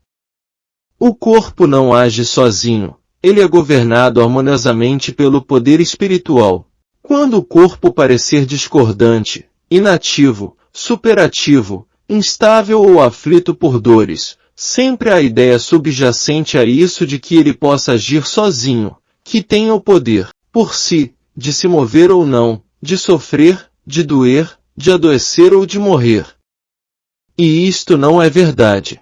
O corpo não age sozinho, ele é governado harmoniosamente pelo poder espiritual. Quando o corpo parecer discordante, inativo, superativo, instável ou aflito por dores, sempre há a ideia subjacente a isso de que ele possa agir sozinho, que tenha o poder, por si, de se mover ou não, de sofrer, de doer, de adoecer ou de morrer. E isto não é verdade.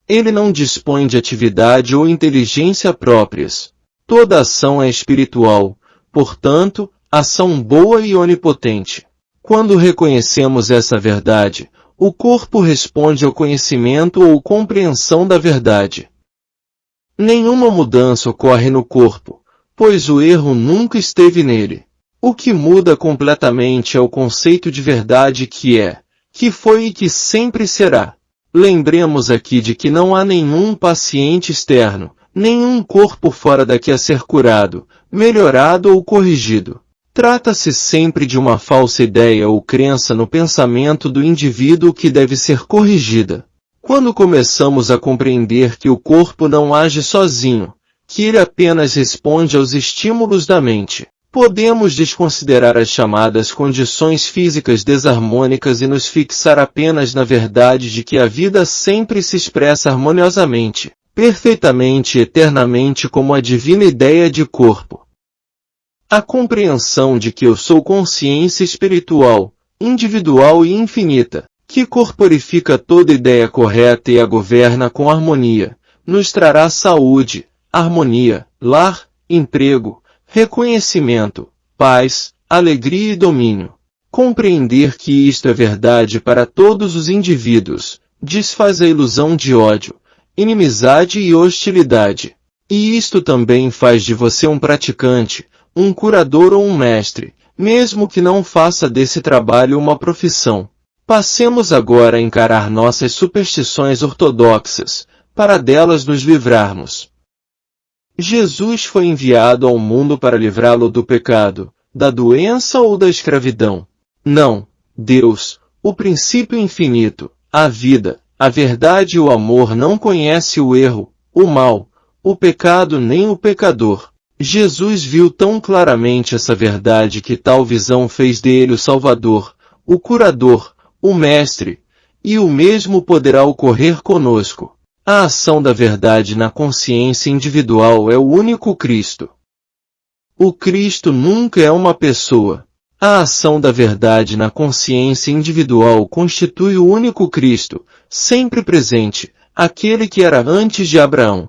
Ele não dispõe de atividade ou inteligência próprias. Toda ação é espiritual, portanto, ação boa e onipotente. Quando reconhecemos essa verdade, o corpo responde ao conhecimento ou compreensão da verdade. Nenhuma mudança ocorre no corpo, pois o erro nunca esteve nele. O que muda completamente é o conceito de verdade que é, que foi e que sempre será. Lembremos aqui de que não há nenhum paciente externo, nenhum corpo fora daqui a ser curado, melhorado ou corrigido. Trata-se sempre de uma falsa ideia ou crença no pensamento do indivíduo que deve ser corrigida. Quando começamos a compreender que o corpo não age sozinho, que ele apenas responde aos estímulos da mente, podemos desconsiderar as chamadas condições físicas desarmônicas e nos fixar apenas na verdade de que a vida sempre se expressa harmoniosamente, perfeitamente e eternamente como a divina ideia de corpo. A compreensão de que eu sou consciência espiritual, individual e infinita, que corporifica toda ideia correta e a governa com harmonia, nos trará saúde, harmonia, lar, emprego, reconhecimento, paz, alegria e domínio. Compreender que isto é verdade para todos os indivíduos, desfaz a ilusão de ódio, inimizade e hostilidade. E isto também faz de você um praticante, um curador ou um mestre, mesmo que não faça desse trabalho uma profissão. Passemos agora a encarar nossas superstições ortodoxas, para delas nos livrarmos. Jesus foi enviado ao mundo para livrá-lo do pecado, da doença ou da escravidão. Não, Deus, o princípio infinito, a vida, a verdade e o amor não conhece o erro, o mal, o pecado nem o pecador. Jesus viu tão claramente essa verdade que tal visão fez dele o Salvador, o curador, o Mestre, e o mesmo poderá ocorrer conosco. A ação da verdade na consciência individual é o único Cristo. O Cristo nunca é uma pessoa. A ação da verdade na consciência individual constitui o único Cristo, sempre presente, aquele que era antes de Abraão.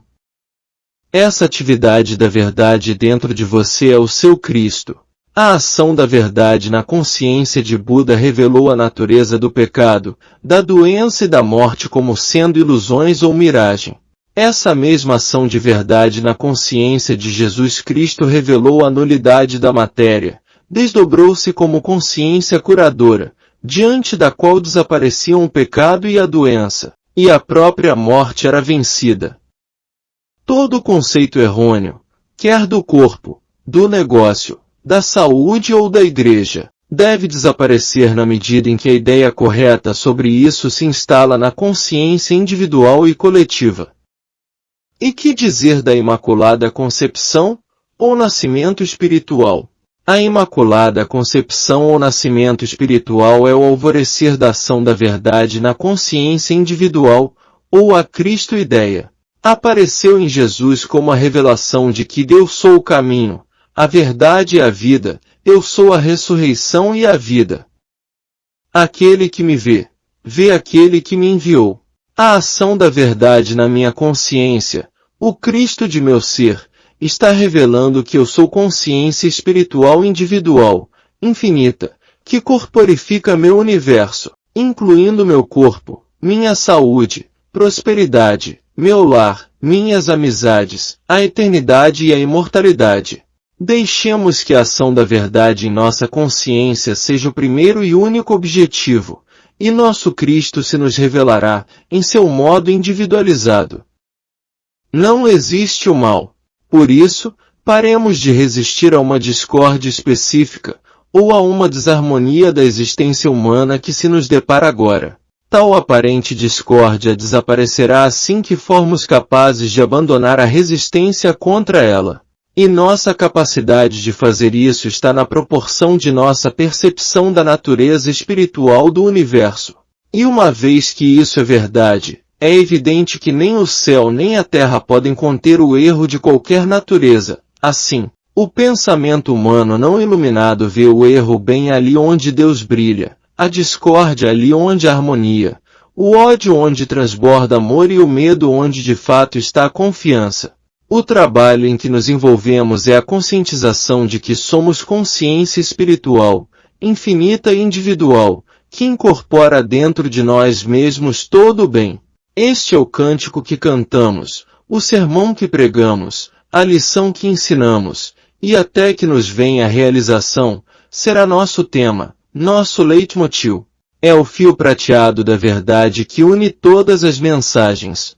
Essa atividade da verdade dentro de você é o seu Cristo. A ação da verdade na consciência de Buda revelou a natureza do pecado, da doença e da morte como sendo ilusões ou miragem. Essa mesma ação de verdade na consciência de Jesus Cristo revelou a nulidade da matéria, desdobrou-se como consciência curadora, diante da qual desapareciam o pecado e a doença, e a própria morte era vencida. Todo conceito errôneo, quer do corpo, do negócio, da saúde ou da igreja, deve desaparecer na medida em que a ideia correta sobre isso se instala na consciência individual e coletiva. E que dizer da Imaculada Concepção, ou nascimento espiritual? A Imaculada Concepção ou nascimento espiritual é o alvorecer da ação da verdade na consciência individual, ou a Cristo-ideia. Apareceu em Jesus como a revelação de que eu sou o caminho, a verdade e a vida, eu sou a ressurreição e a vida. Aquele que me vê, vê aquele que me enviou. A ação da verdade na minha consciência, o Cristo de meu ser, está revelando que eu sou consciência espiritual individual, infinita, que corporifica meu universo, incluindo meu corpo, minha saúde, prosperidade, meu lar, minhas amizades, a eternidade e a imortalidade. Deixemos que a ação da verdade em nossa consciência seja o primeiro e único objetivo, e nosso Cristo se nos revelará, em seu modo individualizado. Não existe o mal. Por isso, paremos de resistir a uma discórdia específica, ou a uma desarmonia da existência humana que se nos depara agora. Tal aparente discórdia desaparecerá assim que formos capazes de abandonar a resistência contra ela. E nossa capacidade de fazer isso está na proporção de nossa percepção da natureza espiritual do universo. E uma vez que isso é verdade, é evidente que nem o céu nem a terra podem conter o erro de qualquer natureza. Assim, o pensamento humano não iluminado vê o erro bem ali onde Deus brilha, a discórdia ali onde a harmonia, o ódio onde transborda amor e o medo onde de fato está a confiança. O trabalho em que nos envolvemos é a conscientização de que somos consciência espiritual, infinita e individual, que incorpora dentro de nós mesmos todo o bem. Este é o cântico que cantamos, o sermão que pregamos, a lição que ensinamos, e até que nos venha a realização, será nosso tema, nosso leitmotiv. É o fio prateado da verdade que une todas as mensagens.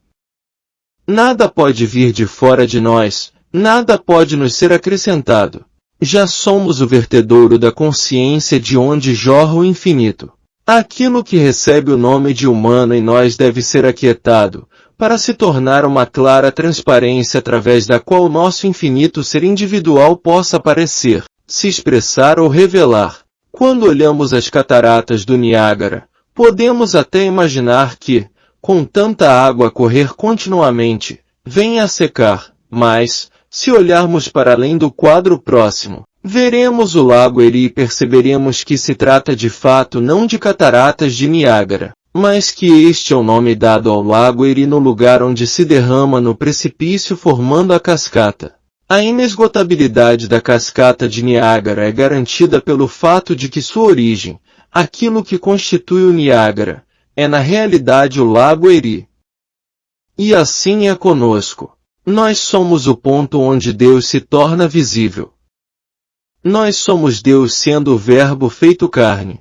Nada pode vir de fora de nós, nada pode nos ser acrescentado. Já somos o vertedouro da consciência de onde jorra o infinito. Aquilo que recebe o nome de humano em nós deve ser aquietado, para se tornar uma clara transparência através da qual nosso infinito ser individual possa aparecer, se expressar ou revelar. Quando olhamos as cataratas do Niágara, podemos até imaginar que, com tanta água a correr continuamente, venha a secar, mas, se olharmos para além do quadro próximo, veremos o lago Erie e perceberemos que se trata de fato não de cataratas de Niágara, mas que este é o nome dado ao lago Erie no lugar onde se derrama no precipício formando a cascata. A inesgotabilidade da cascata de Niágara é garantida pelo fato de que sua origem, aquilo que constitui o Niágara, é na realidade o lago Erie. E assim é conosco. Nós somos o ponto onde Deus se torna visível. Nós somos Deus sendo o Verbo feito carne.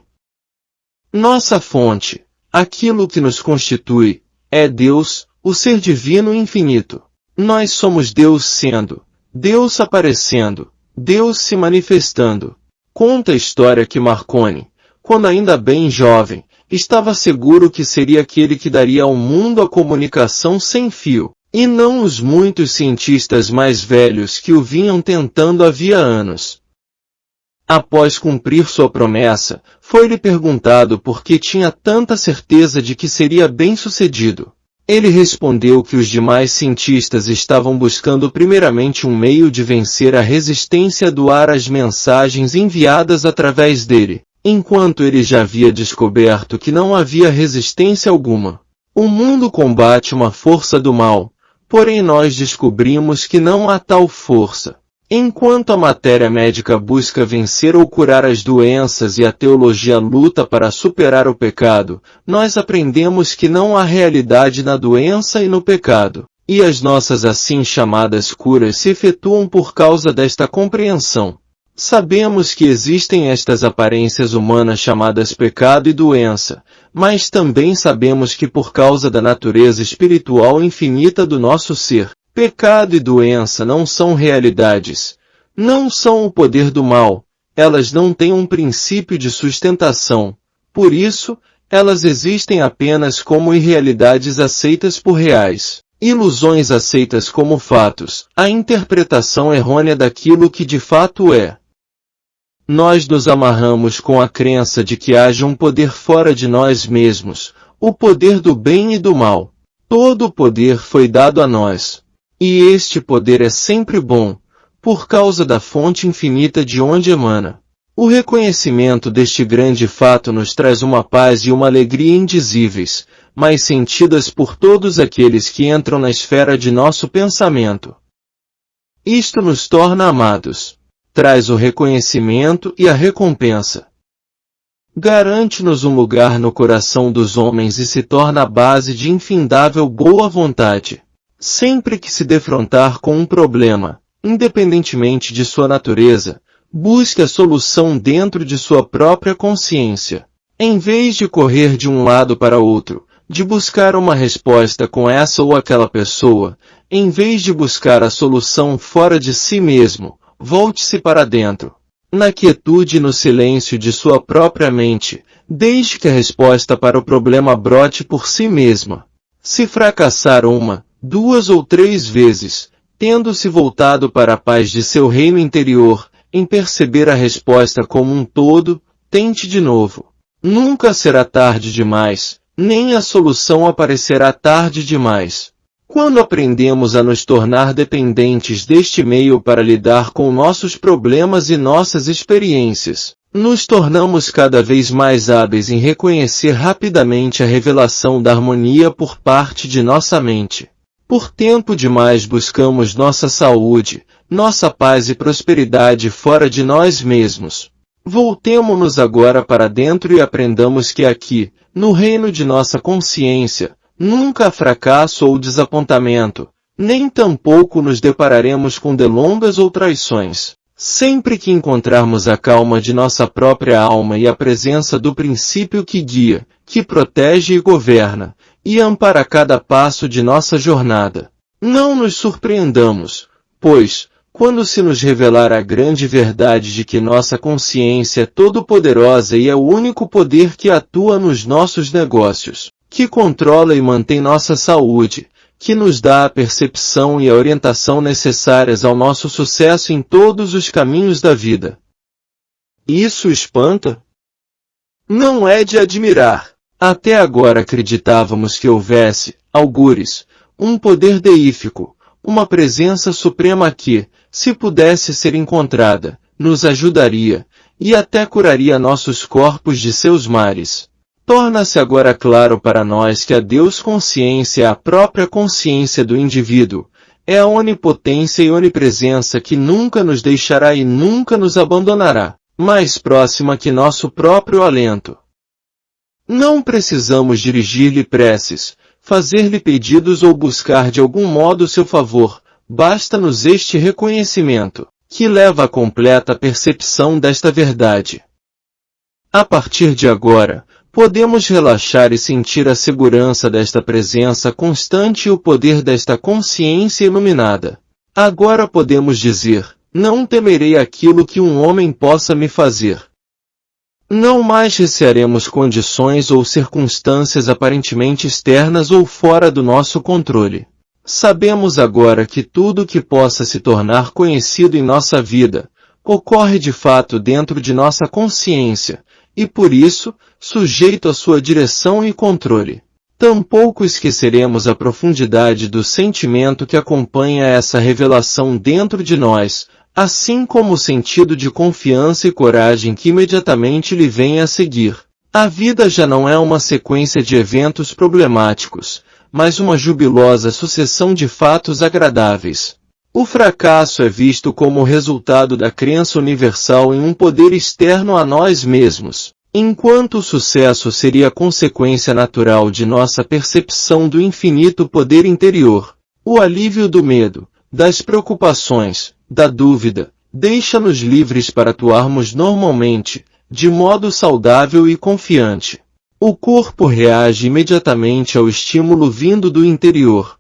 Nossa fonte, aquilo que nos constitui, é Deus, o Ser Divino Infinito. Nós somos Deus sendo, Deus aparecendo, Deus se manifestando. Conta a história que Marconi, quando ainda bem jovem, estava seguro que seria aquele que daria ao mundo a comunicação sem fio, e não os muitos cientistas mais velhos que o vinham tentando havia anos. Após cumprir sua promessa, foi-lhe perguntado por que tinha tanta certeza de que seria bem-sucedido. Ele respondeu que os demais cientistas estavam buscando primeiramente um meio de vencer a resistência do ar às mensagens enviadas através dele, enquanto ele já havia descoberto que não havia resistência alguma. O mundo combate uma força do mal, porém nós descobrimos que não há tal força. Enquanto a matéria médica busca vencer ou curar as doenças e a teologia luta para superar o pecado, nós aprendemos que não há realidade na doença e no pecado, e as nossas assim chamadas curas se efetuam por causa desta compreensão. Sabemos que existem estas aparências humanas chamadas pecado e doença, mas também sabemos que por causa da natureza espiritual infinita do nosso ser, pecado e doença não são realidades, não são o poder do mal, elas não têm um princípio de sustentação, por isso, elas existem apenas como irrealidades aceitas por reais, ilusões aceitas como fatos, a interpretação errônea daquilo que de fato é. Nós nos amarramos com a crença de que haja um poder fora de nós mesmos, o poder do bem e do mal. Todo o poder foi dado a nós. E este poder é sempre bom, por causa da fonte infinita de onde emana. O reconhecimento deste grande fato nos traz uma paz e uma alegria indizíveis, mas sentidas por todos aqueles que entram na esfera de nosso pensamento. Isto nos torna amados. Traz o reconhecimento e a recompensa. Garante-nos um lugar no coração dos homens e se torna a base de infindável boa vontade. Sempre que se defrontar com um problema, independentemente de sua natureza, busque a solução dentro de sua própria consciência. Em vez de correr de um lado para outro, de buscar uma resposta com essa ou aquela pessoa, em vez de buscar a solução fora de si mesmo, volte-se para dentro. Na quietude e no silêncio de sua própria mente, deixe que a resposta para o problema brote por si mesma. Se fracassar uma, 2 ou 3 vezes, tendo-se voltado para a paz de seu reino interior, em perceber a resposta como um todo, tente de novo. Nunca será tarde demais, nem a solução aparecerá tarde demais. Quando aprendemos a nos tornar dependentes deste meio para lidar com nossos problemas e nossas experiências, nos tornamos cada vez mais hábeis em reconhecer rapidamente a revelação da harmonia por parte de nossa mente. Por tempo demais buscamos nossa saúde, nossa paz e prosperidade fora de nós mesmos. Voltemo-nos agora para dentro e aprendamos que aqui, no reino de nossa consciência, nunca há fracasso ou desapontamento, nem tampouco nos depararemos com delongas ou traições. Sempre que encontrarmos a calma de nossa própria alma e a presença do princípio que guia, que protege e governa, e ampara cada passo de nossa jornada, não nos surpreendamos, pois, quando se nos revelar a grande verdade de que nossa consciência é todo-poderosa e é o único poder que atua nos nossos negócios, que controla e mantém nossa saúde, que nos dá a percepção e a orientação necessárias ao nosso sucesso em todos os caminhos da vida. Isso espanta? Não é de admirar. Até agora acreditávamos que houvesse, algures, um poder deífico, uma presença suprema que, se pudesse ser encontrada, nos ajudaria, e até curaria nossos corpos de seus mares. Torna-se agora claro para nós que a Deus-consciência é a própria consciência do indivíduo, é a onipotência e onipresença que nunca nos deixará e nunca nos abandonará, mais próxima que nosso próprio alento. Não precisamos dirigir-lhe preces, fazer-lhe pedidos ou buscar de algum modo seu favor, basta-nos este reconhecimento, que leva à completa percepção desta verdade. A partir de agora, podemos relaxar e sentir a segurança desta presença constante e o poder desta consciência iluminada. Agora podemos dizer, não temerei aquilo que um homem possa me fazer. Não mais recearemos condições ou circunstâncias aparentemente externas ou fora do nosso controle. Sabemos agora que tudo que possa se tornar conhecido em nossa vida, ocorre de fato dentro de nossa consciência, e por isso, sujeito à sua direção e controle. Tampouco esqueceremos a profundidade do sentimento que acompanha essa revelação dentro de nós, assim como o sentido de confiança e coragem que imediatamente lhe vem a seguir. A vida já não é uma sequência de eventos problemáticos, mas uma jubilosa sucessão de fatos agradáveis. O fracasso é visto como o resultado da crença universal em um poder externo a nós mesmos, enquanto o sucesso seria a consequência natural de nossa percepção do infinito poder interior. O alívio do medo, das preocupações, da dúvida, deixa-nos livres para atuarmos normalmente, de modo saudável e confiante. O corpo reage imediatamente ao estímulo vindo do interior.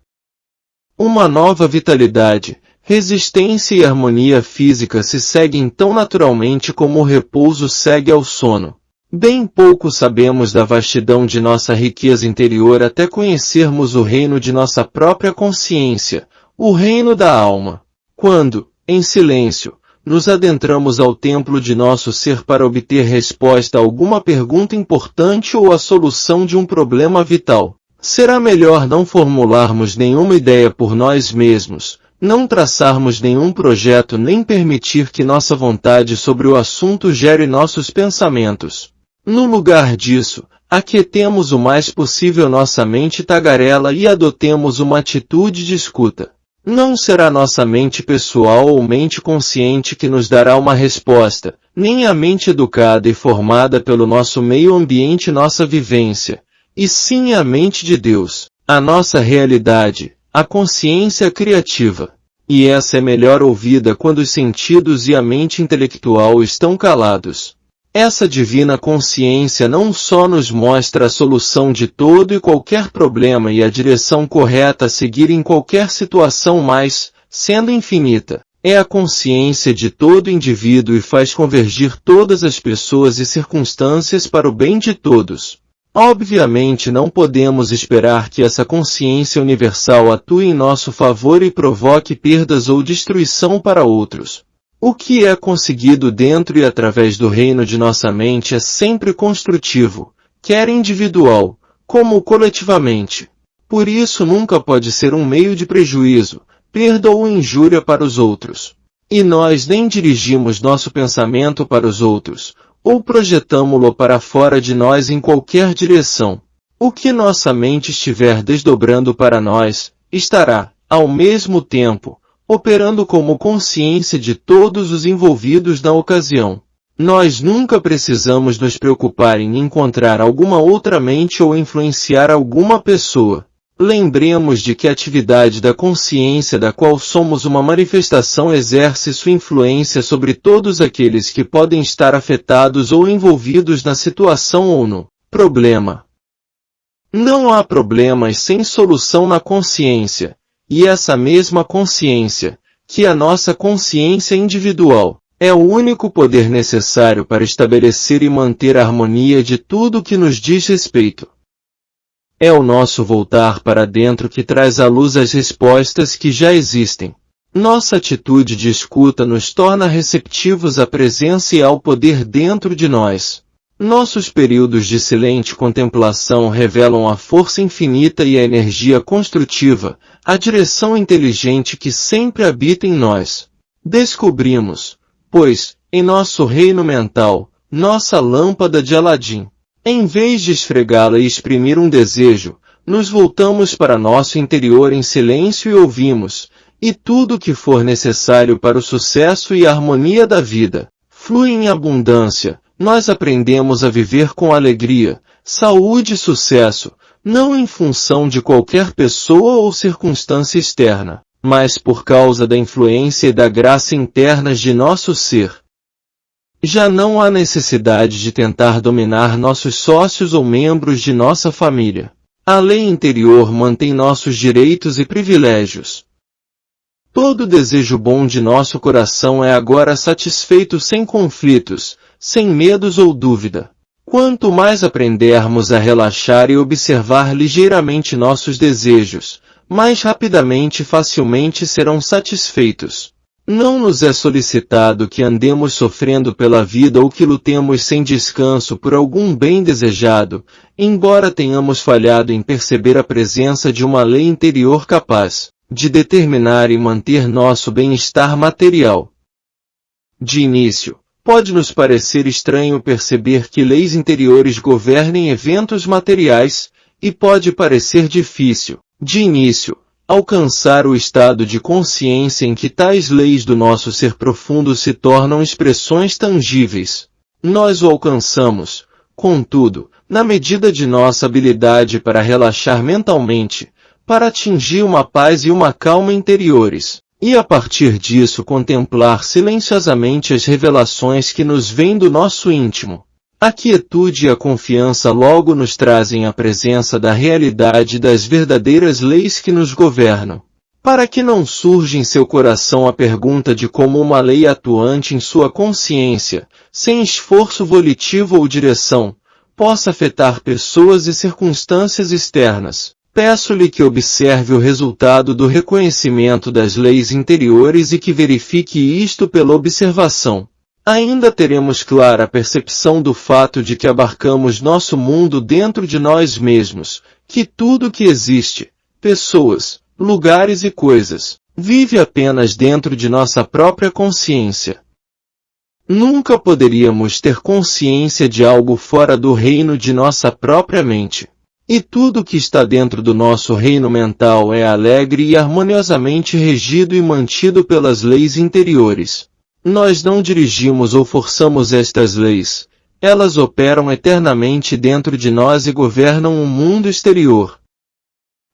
Uma nova vitalidade, resistência e harmonia física se seguem tão naturalmente como o repouso segue ao sono. Bem pouco sabemos da vastidão de nossa riqueza interior até conhecermos o reino de nossa própria consciência, o reino da alma. Quando, em silêncio, nos adentramos ao templo de nosso ser para obter resposta a alguma pergunta importante ou a solução de um problema vital, será melhor não formularmos nenhuma ideia por nós mesmos, não traçarmos nenhum projeto nem permitir que nossa vontade sobre o assunto gere nossos pensamentos. No lugar disso, aquietemos o mais possível nossa mente tagarela e adotemos uma atitude de escuta. Não será nossa mente pessoal ou mente consciente que nos dará uma resposta, nem a mente educada e formada pelo nosso meio ambiente e nossa vivência, e sim a mente de Deus, a nossa realidade, a consciência criativa. E essa é melhor ouvida quando os sentidos e a mente intelectual estão calados. Essa divina consciência não só nos mostra a solução de todo e qualquer problema e a direção correta a seguir em qualquer situação, mas, sendo infinita, é a consciência de todo indivíduo e faz convergir todas as pessoas e circunstâncias para o bem de todos. Obviamente não podemos esperar que essa consciência universal atue em nosso favor e provoque perdas ou destruição para outros. O que é conseguido dentro e através do reino de nossa mente é sempre construtivo, quer individual, como coletivamente. Por isso nunca pode ser um meio de prejuízo, perda ou injúria para os outros. E nós nem dirigimos nosso pensamento para os outros, ou projetamo-lo para fora de nós em qualquer direção. O que nossa mente estiver desdobrando para nós, estará, ao mesmo tempo, operando como consciência de todos os envolvidos na ocasião. Nós nunca precisamos nos preocupar em encontrar alguma outra mente ou influenciar alguma pessoa. Lembremos de que a atividade da consciência da qual somos uma manifestação exerce sua influência sobre todos aqueles que podem estar afetados ou envolvidos na situação ou no problema. Não há problemas sem solução na consciência. E essa mesma consciência, que é a nossa consciência individual, é o único poder necessário para estabelecer e manter a harmonia de tudo que nos diz respeito. É o nosso voltar para dentro que traz à luz as respostas que já existem. Nossa atitude de escuta nos torna receptivos à presença e ao poder dentro de nós. Nossos períodos de silente contemplação revelam a força infinita e a energia construtiva, a direção inteligente que sempre habita em nós. Descobrimos, pois, em nosso reino mental, nossa lâmpada de Aladim. Em vez de esfregá-la e exprimir um desejo, nos voltamos para nosso interior em silêncio e ouvimos, e tudo o que for necessário para o sucesso e a harmonia da vida, flui em abundância. Nós aprendemos a viver com alegria, saúde e sucesso, não em função de qualquer pessoa ou circunstância externa, mas por causa da influência e da graça internas de nosso ser. Já não há necessidade de tentar dominar nossos sócios ou membros de nossa família. A lei interior mantém nossos direitos e privilégios. Todo desejo bom de nosso coração é agora satisfeito sem conflitos, sem medos ou dúvida. Quanto mais aprendermos a relaxar e observar ligeiramente nossos desejos, mais rapidamente e facilmente serão satisfeitos. Não nos é solicitado que andemos sofrendo pela vida ou que lutemos sem descanso por algum bem desejado, embora tenhamos falhado em perceber a presença de uma lei interior capaz de determinar e manter nosso bem-estar material. De início, pode nos parecer estranho perceber que leis interiores governem eventos materiais, e pode parecer difícil, de início, alcançar o estado de consciência em que tais leis do nosso ser profundo se tornam expressões tangíveis. Nós o alcançamos, contudo, na medida de nossa habilidade para relaxar mentalmente, para atingir uma paz e uma calma interiores, e a partir disso contemplar silenciosamente as revelações que nos vêm do nosso íntimo. A quietude e a confiança logo nos trazem a presença da realidade das verdadeiras leis que nos governam. Para que não surja em seu coração a pergunta de como uma lei atuante em sua consciência, sem esforço volitivo ou direção, possa afetar pessoas e circunstâncias externas, peço-lhe que observe o resultado do reconhecimento das leis interiores e que verifique isto pela observação. Ainda teremos clara a percepção do fato de que abarcamos nosso mundo dentro de nós mesmos, que tudo que existe, pessoas, lugares e coisas, vive apenas dentro de nossa própria consciência. Nunca poderíamos ter consciência de algo fora do reino de nossa própria mente. E tudo que está dentro do nosso reino mental é alegre e harmoniosamente regido e mantido pelas leis interiores. Nós não dirigimos ou forçamos estas leis. Elas operam eternamente dentro de nós e governam o mundo exterior.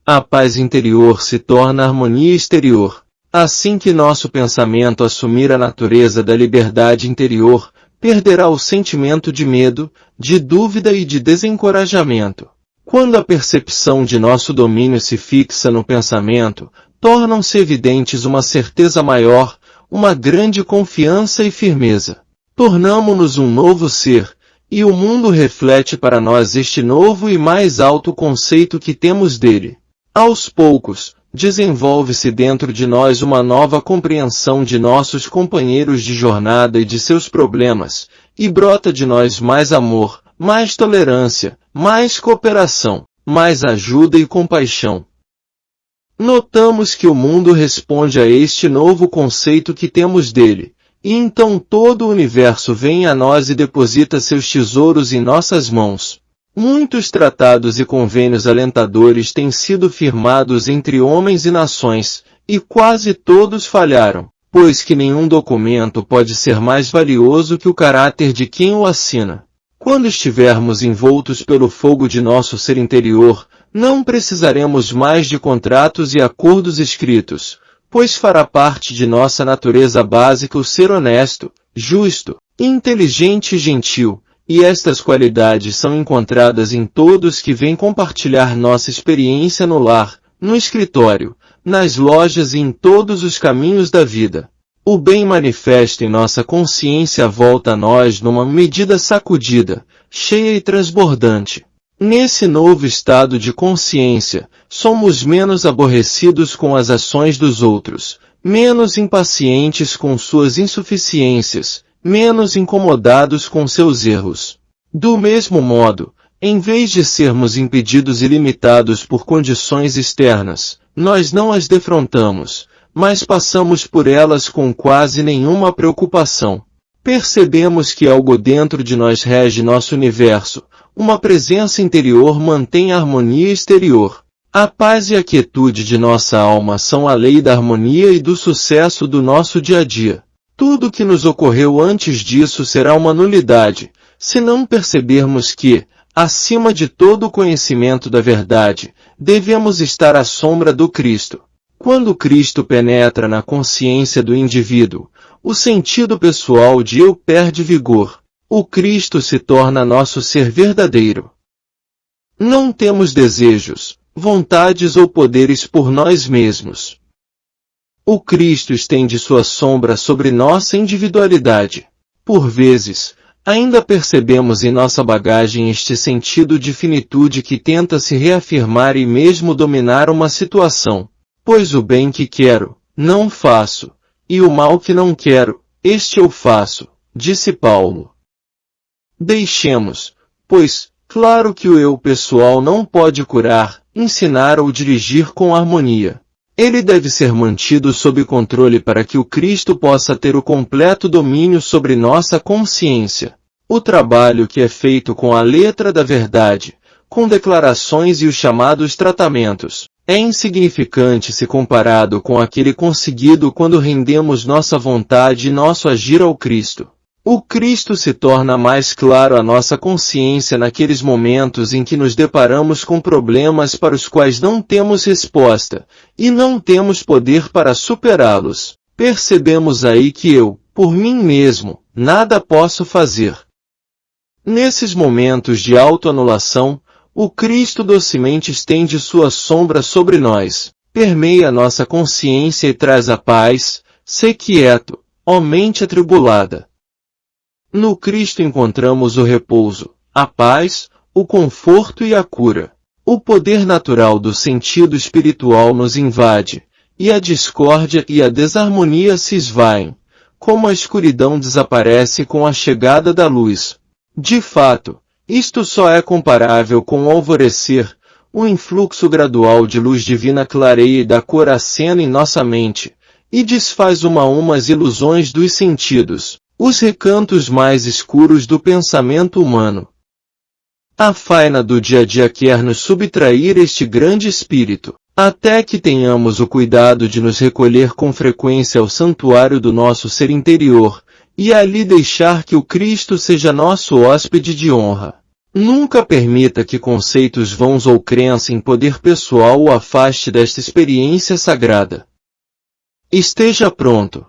A paz interior se torna harmonia exterior. Assim que nosso pensamento assumir a natureza da liberdade interior, perderá o sentimento de medo, de dúvida e de desencorajamento. Quando a percepção de nosso domínio se fixa no pensamento, tornam-se evidentes uma certeza maior, uma grande confiança e firmeza. Tornamo-nos um novo ser, e o mundo reflete para nós este novo e mais alto conceito que temos dele. Aos poucos, desenvolve-se dentro de nós uma nova compreensão de nossos companheiros de jornada e de seus problemas, e brota de nós mais amor, mais tolerância, mais cooperação, mais ajuda e compaixão. Notamos que o mundo responde a este novo conceito que temos dele, e então todo o universo vem a nós e deposita seus tesouros em nossas mãos. Muitos tratados e convênios alentadores têm sido firmados entre homens e nações, e quase todos falharam, pois que nenhum documento pode ser mais valioso que o caráter de quem o assina. Quando estivermos envoltos pelo fogo de nosso ser interior, não precisaremos mais de contratos e acordos escritos, pois fará parte de nossa natureza básica o ser honesto, justo, inteligente e gentil, e estas qualidades são encontradas em todos que vêm compartilhar nossa experiência no lar, no escritório, nas lojas e em todos os caminhos da vida. O bem manifesto em nossa consciência volta a nós numa medida sacudida, cheia e transbordante. Nesse novo estado de consciência, somos menos aborrecidos com as ações dos outros, menos impacientes com suas insuficiências, menos incomodados com seus erros. Do mesmo modo, em vez de sermos impedidos e limitados por condições externas, nós não as defrontamos, mas passamos por elas com quase nenhuma preocupação. Percebemos que algo dentro de nós rege nosso universo, uma presença interior mantém a harmonia exterior. A paz e a quietude de nossa alma são a lei da harmonia e do sucesso do nosso dia a dia. Tudo que nos ocorreu antes disso será uma nulidade, se não percebermos que, acima de todo o conhecimento da verdade, devemos estar à sombra do Cristo. Quando Cristo penetra na consciência do indivíduo, o sentido pessoal de eu perde vigor. O Cristo se torna nosso ser verdadeiro. Não temos desejos, vontades ou poderes por nós mesmos. O Cristo estende sua sombra sobre nossa individualidade. Por vezes, ainda percebemos em nossa bagagem este sentido de finitude que tenta se reafirmar e mesmo dominar uma situação. Pois o bem que quero, não faço, E o mal que não quero, este eu faço, disse Paulo. Deixemos, pois, claro que o eu pessoal não pode curar, ensinar ou dirigir com harmonia. Ele deve ser mantido sob controle para que o Cristo possa ter o completo domínio sobre nossa consciência. O trabalho que é feito com a letra da verdade, com declarações e os chamados tratamentos, é insignificante se comparado com aquele conseguido quando rendemos nossa vontade e nosso agir ao Cristo. O Cristo se torna mais claro à nossa consciência naqueles momentos em que nos deparamos com problemas para os quais não temos resposta, e não temos poder para superá-los. Percebemos aí que eu, por mim mesmo, nada posso fazer. Nesses momentos de autoanulação, o Cristo docemente estende sua sombra sobre nós, permeia nossa consciência e traz a paz. Sê quieto, ó mente atribulada. No Cristo encontramos o repouso, a paz, o conforto e a cura. O poder natural do sentido espiritual nos invade, e a discórdia e a desarmonia se esvaem, como a escuridão desaparece com a chegada da luz. De fato, isto só é comparável com o alvorecer, o influxo gradual de luz divina clareia e dá cor à cena em nossa mente, e desfaz uma a uma as ilusões dos sentidos, os recantos mais escuros do pensamento humano. A faina do dia a dia quer nos subtrair este grande espírito, até que tenhamos o cuidado de nos recolher com frequência ao santuário do nosso ser interior, e ali deixar que o Cristo seja nosso hóspede de honra. Nunca permita que conceitos vãos ou crença em poder pessoal o afaste desta experiência sagrada. Esteja pronto.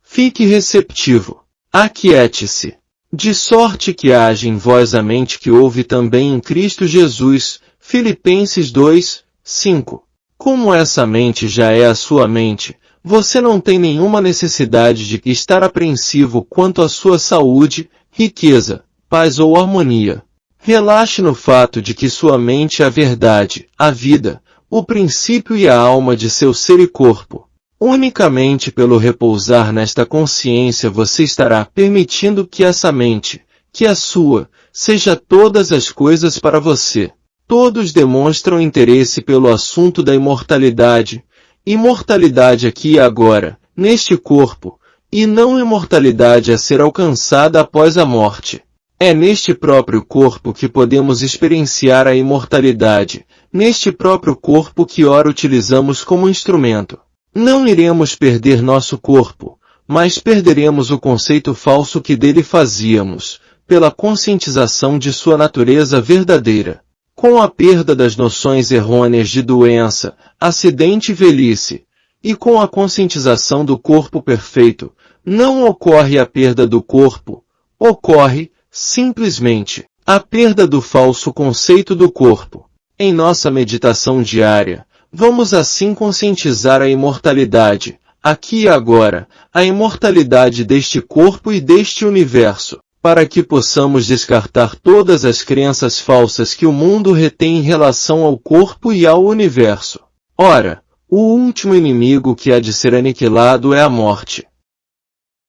Fique receptivo. Aquiete-se. De sorte que haja em vós a mente que houve também em Cristo Jesus. Filipenses 2, 5. Como essa mente já é a sua mente, você não tem nenhuma necessidade de estar apreensivo quanto à sua saúde, riqueza, paz ou harmonia. Relaxe no fato de que sua mente é a verdade, a vida, o princípio e a alma de seu ser e corpo. Unicamente pelo repousar nesta consciência você estará permitindo que essa mente, que a sua, seja todas as coisas para você. Todos demonstram interesse pelo assunto da imortalidade. Imortalidade aqui e agora, neste corpo, e não imortalidade a ser alcançada após a morte. É neste próprio corpo que podemos experienciar a imortalidade, neste próprio corpo que ora utilizamos como instrumento. Não iremos perder nosso corpo, mas perderemos o conceito falso que dele fazíamos, pela conscientização de sua natureza verdadeira. Com a perda das noções errôneas de doença, acidente e velhice, e com a conscientização do corpo perfeito, não ocorre a perda do corpo, ocorre, simplesmente, a perda do falso conceito do corpo. Em nossa meditação diária, vamos assim conscientizar a imortalidade, aqui e agora, a imortalidade deste corpo e deste universo, para que possamos descartar todas as crenças falsas que o mundo retém em relação ao corpo e ao universo. Ora, o último inimigo que há de ser aniquilado é a morte.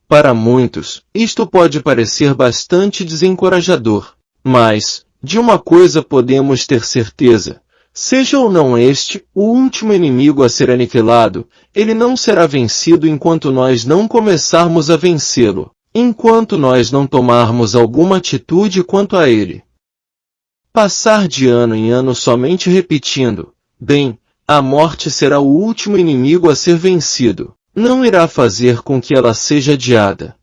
Para muitos, isto pode parecer bastante desencorajador, mas, de uma coisa podemos ter certeza. Seja ou não este, o último inimigo a ser aniquilado, ele não será vencido enquanto nós não começarmos a vencê-lo, enquanto nós não tomarmos alguma atitude quanto a ele. Passar de ano em ano somente repetindo, bem, a morte será o último inimigo a ser vencido, não irá fazer com que ela seja adiada.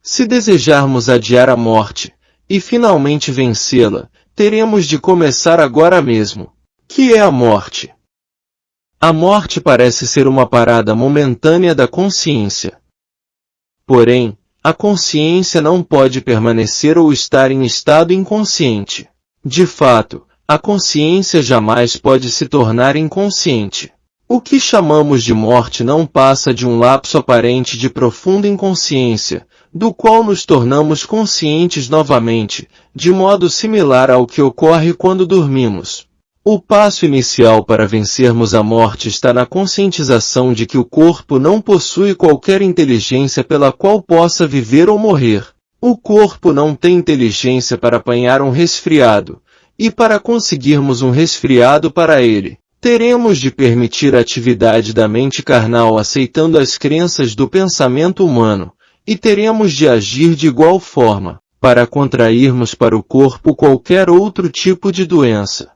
Se desejarmos adiar a morte, e finalmente vencê-la, teremos de começar agora mesmo. Que é a morte? A morte parece ser uma parada momentânea da consciência. Porém, a consciência não pode permanecer ou estar em estado inconsciente. De fato, a consciência jamais pode se tornar inconsciente. O que chamamos de morte não passa de um lapso aparente de profunda inconsciência, do qual nos tornamos conscientes novamente, de modo similar ao que ocorre quando dormimos. O passo inicial para vencermos a morte está na conscientização de que o corpo não possui qualquer inteligência pela qual possa viver ou morrer. O corpo não tem inteligência para apanhar um resfriado, e para conseguirmos um resfriado para ele, teremos de permitir a atividade da mente carnal aceitando as crenças do pensamento humano, e teremos de agir de igual forma, para contrairmos para o corpo qualquer outro tipo de doença.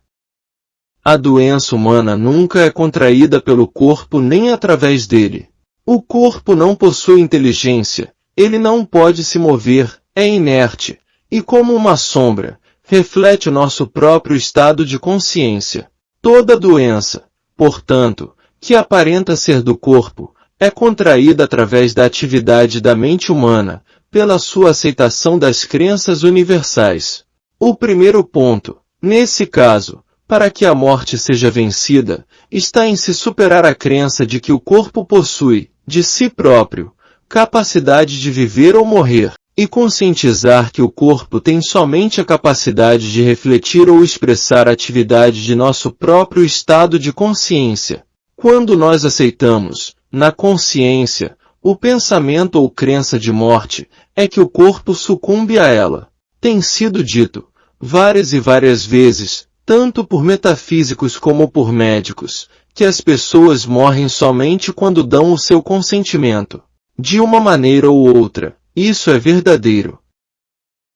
A doença humana nunca é contraída pelo corpo nem através dele. O corpo não possui inteligência, ele não pode se mover, é inerte, e como uma sombra, reflete o nosso próprio estado de consciência. Toda doença, portanto, que aparenta ser do corpo, é contraída através da atividade da mente humana, pela sua aceitação das crenças universais. O primeiro ponto, nesse caso, para que a morte seja vencida, está em se superar a crença de que o corpo possui, de si próprio, capacidade de viver ou morrer, e conscientizar que o corpo tem somente a capacidade de refletir ou expressar a atividade de nosso próprio estado de consciência. Quando nós aceitamos, na consciência, o pensamento ou crença de morte, é que o corpo sucumbe a ela. Tem sido dito, várias e várias vezes, tanto por metafísicos como por médicos, que as pessoas morrem somente quando dão o seu consentimento. De uma maneira ou outra, isso é verdadeiro.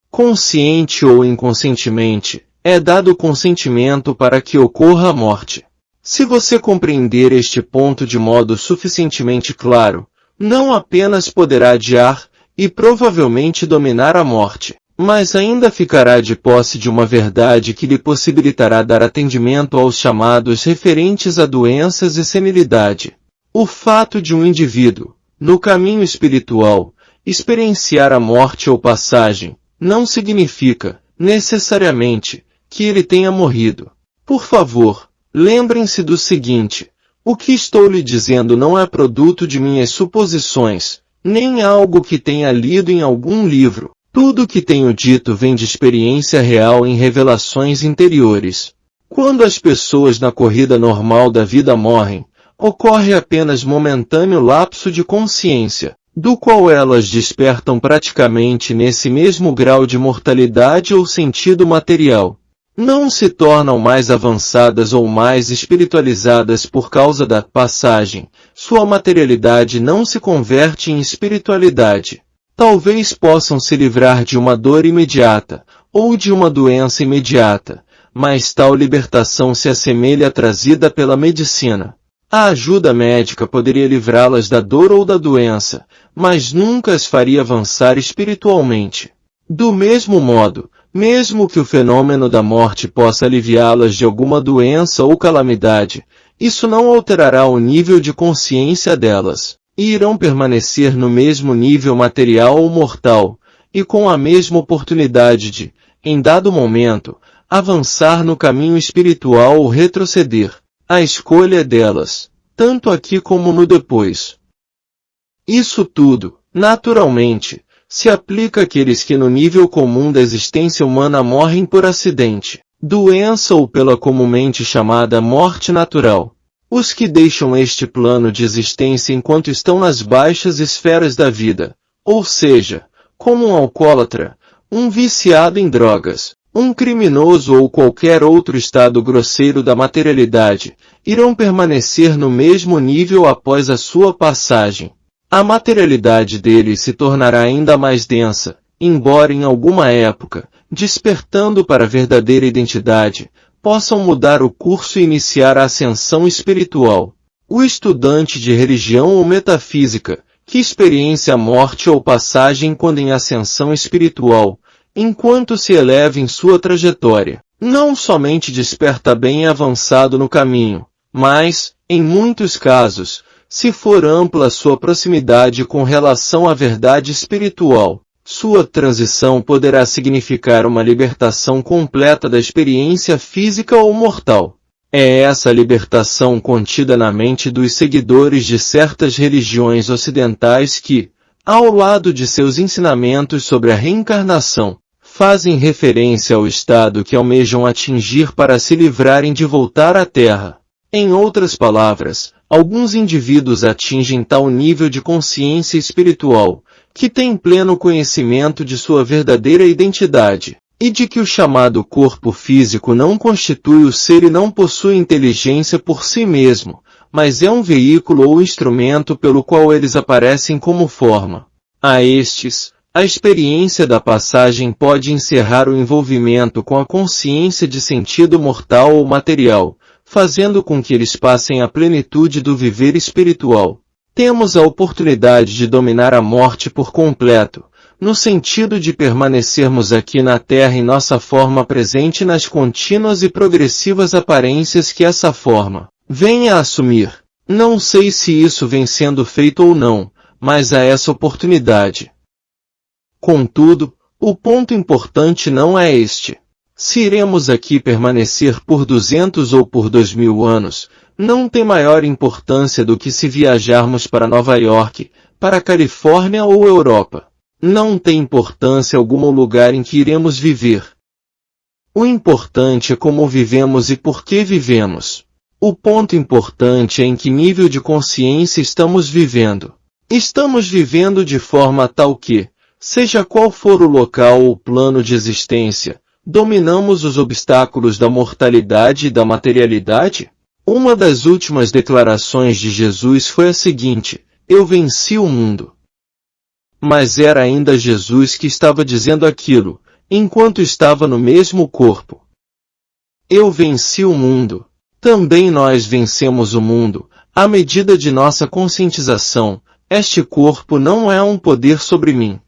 Consciente ou inconscientemente, é dado o consentimento para que ocorra a morte. Se você compreender este ponto de modo suficientemente claro, não apenas poderá adiar, e provavelmente dominar a morte, mas ainda ficará de posse de uma verdade que lhe possibilitará dar atendimento aos chamados referentes a doenças e senilidade. O fato de um indivíduo, no caminho espiritual, experienciar a morte ou passagem, não significa, necessariamente, que ele tenha morrido. Por favor, lembrem-se do seguinte: o que estou lhe dizendo não é produto de minhas suposições, nem algo que tenha lido em algum livro. Tudo o que tenho dito vem de experiência real em revelações interiores. Quando as pessoas na corrida normal da vida morrem, ocorre apenas momentâneo lapso de consciência, do qual elas despertam praticamente nesse mesmo grau de mortalidade ou sentido material. Não se tornam mais avançadas ou mais espiritualizadas por causa da passagem, sua materialidade não se converte em espiritualidade. Talvez possam se livrar de uma dor imediata, ou de uma doença imediata, mas tal libertação se assemelha à trazida pela medicina. A ajuda médica poderia livrá-las da dor ou da doença, mas nunca as faria avançar espiritualmente. Do mesmo modo, mesmo que o fenômeno da morte possa aliviá-las de alguma doença ou calamidade, isso não alterará o nível de consciência delas, e irão permanecer no mesmo nível material ou mortal, e com a mesma oportunidade de, em dado momento, avançar no caminho espiritual ou retroceder. A escolha é delas, tanto aqui como no depois. Isso tudo, naturalmente, se aplica àqueles que no nível comum da existência humana morrem por acidente, doença ou pela comumente chamada morte natural. Os que deixam este plano de existência enquanto estão nas baixas esferas da vida, ou seja, como um alcoólatra, um viciado em drogas, um criminoso ou qualquer outro estado grosseiro da materialidade, irão permanecer no mesmo nível após a sua passagem. A materialidade deles se tornará ainda mais densa, embora em alguma época, despertando para a verdadeira identidade, possam mudar o curso e iniciar a ascensão espiritual. O estudante de religião ou metafísica, que experiencia a morte ou passagem quando em ascensão espiritual, enquanto se eleva em sua trajetória, não somente desperta bem avançado no caminho, mas, em muitos casos, se for ampla sua proximidade com relação à verdade espiritual, sua transição poderá significar uma libertação completa da experiência física ou mortal. É essa a libertação contida na mente dos seguidores de certas religiões ocidentais que, ao lado de seus ensinamentos sobre a reencarnação, fazem referência ao estado que almejam atingir para se livrarem de voltar à Terra. Em outras palavras, alguns indivíduos atingem tal nível de consciência espiritual, que têm pleno conhecimento de sua verdadeira identidade, e de que o chamado corpo físico não constitui o ser e não possui inteligência por si mesmo, mas é um veículo ou instrumento pelo qual eles aparecem como forma. A estes, a experiência da passagem pode encerrar o envolvimento com a consciência de sentido mortal ou material, fazendo com que eles passem à plenitude do viver espiritual. Temos a oportunidade de dominar a morte por completo, no sentido de permanecermos aqui na Terra em nossa forma presente nas contínuas e progressivas aparências que essa forma venha a assumir. Não sei se isso vem sendo feito ou não, mas há essa oportunidade. Contudo, o ponto importante não é este. Se iremos aqui permanecer por 200 ou por 2000 anos, não tem maior importância do que se viajarmos para Nova York, para a Califórnia ou Europa. Não tem importância alguma o lugar em que iremos viver. O importante é como vivemos e por que vivemos. O ponto importante é em que nível de consciência estamos vivendo. Estamos vivendo de forma tal que, seja qual for o local ou plano de existência, dominamos os obstáculos da mortalidade e da materialidade? Uma das últimas declarações de Jesus foi a seguinte: eu venci o mundo. Mas era ainda Jesus que estava dizendo aquilo, enquanto estava no mesmo corpo. Eu venci o mundo. Também nós vencemos o mundo, à medida de nossa conscientização. Este corpo não é um poder sobre mim.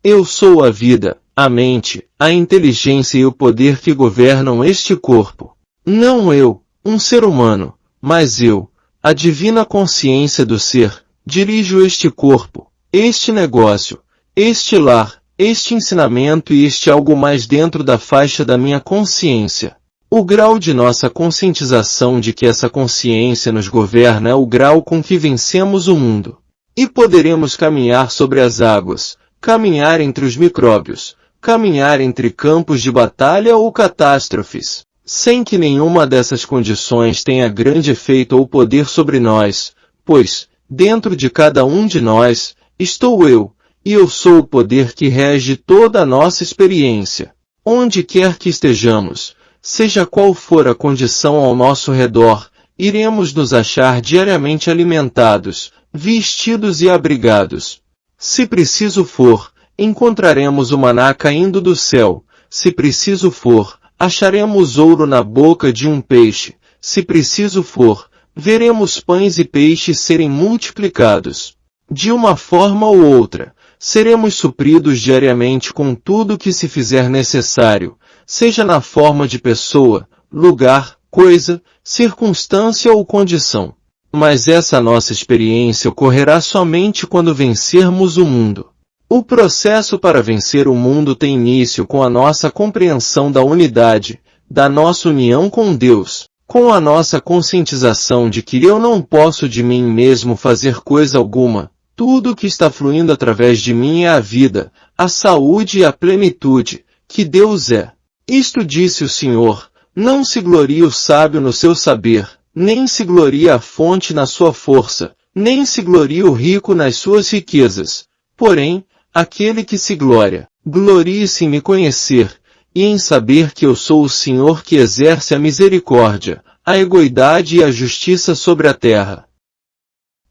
Eu sou a vida, a mente, a inteligência e o poder que governam este corpo. Não eu, um ser humano, mas eu, a divina consciência do ser, dirijo este corpo, este negócio, este lar, este ensinamento e este algo mais dentro da faixa da minha consciência. O grau de nossa conscientização de que essa consciência nos governa é o grau com que vencemos o mundo. E poderemos caminhar sobre as águas, caminhar entre os micróbios, caminhar entre campos de batalha ou catástrofes, sem que nenhuma dessas condições tenha grande efeito ou poder sobre nós, pois, dentro de cada um de nós, estou eu, e eu sou o poder que rege toda a nossa experiência. Onde quer que estejamos, seja qual for a condição ao nosso redor, iremos nos achar diariamente alimentados, vestidos e abrigados. Se preciso for, encontraremos o maná caindo do céu. Se preciso for, acharemos ouro na boca de um peixe. Se preciso for, veremos pães e peixes serem multiplicados. De uma forma ou outra, seremos supridos diariamente com tudo que se fizer necessário, seja na forma de pessoa, lugar, coisa, circunstância ou condição. Mas essa nossa experiência ocorrerá somente quando vencermos o mundo. O processo para vencer o mundo tem início com a nossa compreensão da unidade, da nossa união com Deus, com a nossa conscientização de que eu não posso de mim mesmo fazer coisa alguma. Tudo que está fluindo através de mim é a vida, a saúde e a plenitude, que Deus é. Isto disse o Senhor: não se glorie o sábio no seu saber, nem se glorie a fonte na sua força, nem se glorie o rico nas suas riquezas. Porém, aquele que se gloria, glorie-se em me conhecer, e em saber que eu sou o Senhor que exerce a misericórdia, a equidade e a justiça sobre a terra.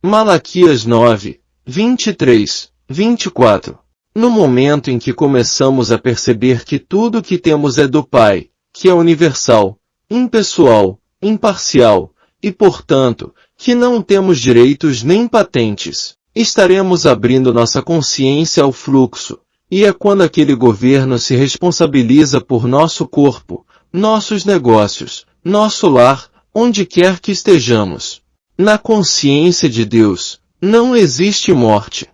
Malaquias 9, 23, 24. No momento em que começamos a perceber que tudo o que temos é do Pai, que é universal, impessoal, imparcial, e portanto, que não temos direitos nem patentes, estaremos abrindo nossa consciência ao fluxo, e é quando aquele governo se responsabiliza por nosso corpo, nossos negócios, nosso lar, onde quer que estejamos. Na consciência de Deus, não existe morte.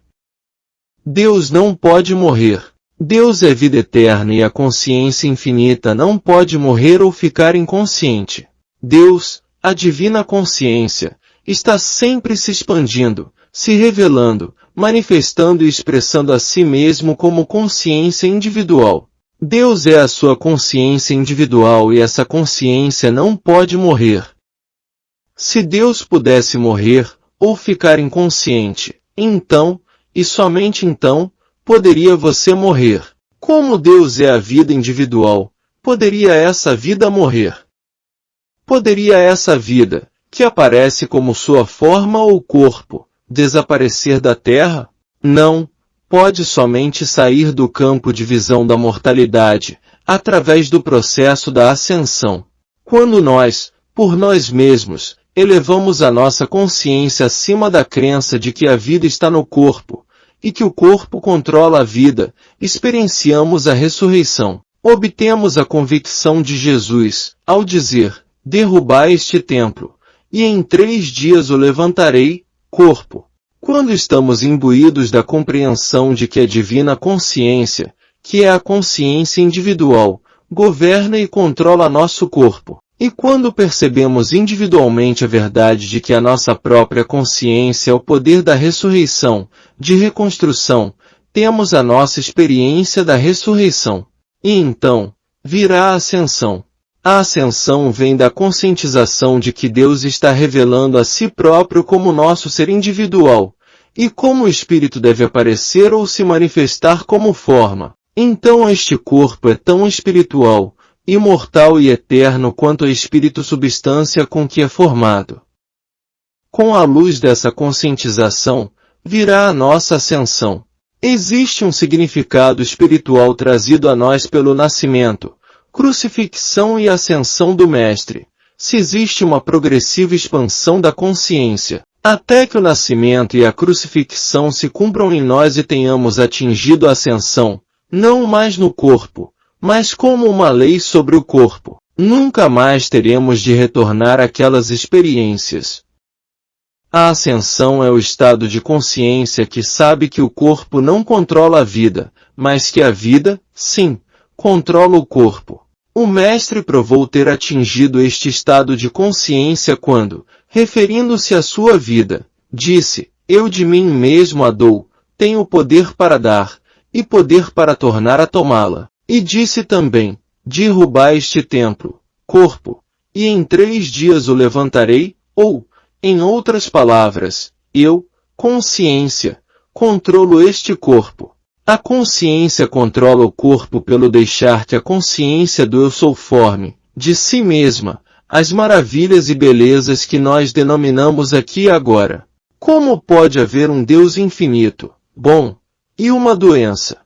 Deus não pode morrer. Deus é vida eterna e a consciência infinita não pode morrer ou ficar inconsciente. Deus, a divina consciência, está sempre se expandindo, se revelando, manifestando e expressando a si mesmo como consciência individual. Deus é a sua consciência individual e essa consciência não pode morrer. Se Deus pudesse morrer, ou ficar inconsciente, então, e somente então, poderia você morrer. Como Deus é a vida individual, poderia essa vida morrer? Poderia essa vida, que aparece como sua forma ou corpo, desaparecer da terra? Não, pode somente sair do campo de visão da mortalidade, através do processo da ascensão. Quando nós, por nós mesmos, elevamos a nossa consciência acima da crença de que a vida está no corpo, e que o corpo controla a vida, experienciamos a ressurreição. Obtemos a convicção de Jesus, ao dizer, derrubai este templo, e em 3 dias o levantarei, corpo. Quando estamos imbuídos da compreensão de que a divina consciência, que é a consciência individual, governa e controla nosso corpo, e quando percebemos individualmente a verdade de que a nossa própria consciência é o poder da ressurreição, de reconstrução, temos a nossa experiência da ressurreição. E então, virá a ascensão. A ascensão vem da conscientização de que Deus está revelando a si próprio como nosso ser individual, e como o espírito deve aparecer ou se manifestar como forma. Então este corpo é tão espiritual, imortal e eterno quanto a espírito substância com que é formado. Com a luz dessa conscientização, virá a nossa ascensão. Existe um significado espiritual trazido a nós pelo nascimento, crucifixão e ascensão do Mestre. Se existe uma progressiva expansão da consciência, até que o nascimento e a crucifixão se cumpram em nós e tenhamos atingido a ascensão, não mais no corpo, mas como uma lei sobre o corpo, nunca mais teremos de retornar àquelas experiências. A ascensão é o estado de consciência que sabe que o corpo não controla a vida, mas que a vida, sim, controla o corpo. O Mestre provou ter atingido este estado de consciência quando, referindo-se à sua vida, disse, eu de mim mesmo a dou, tenho poder para dar, e poder para tornar a tomá-la. E disse também, derrubai este templo, corpo, e em 3 dias o levantarei, ou, em outras palavras, eu, consciência, controlo este corpo. A consciência controla o corpo pelo deixar que a consciência do eu sou forme, de si mesma, as maravilhas e belezas que nós denominamos aqui e agora. Como pode haver um Deus infinito, bom, e uma doença?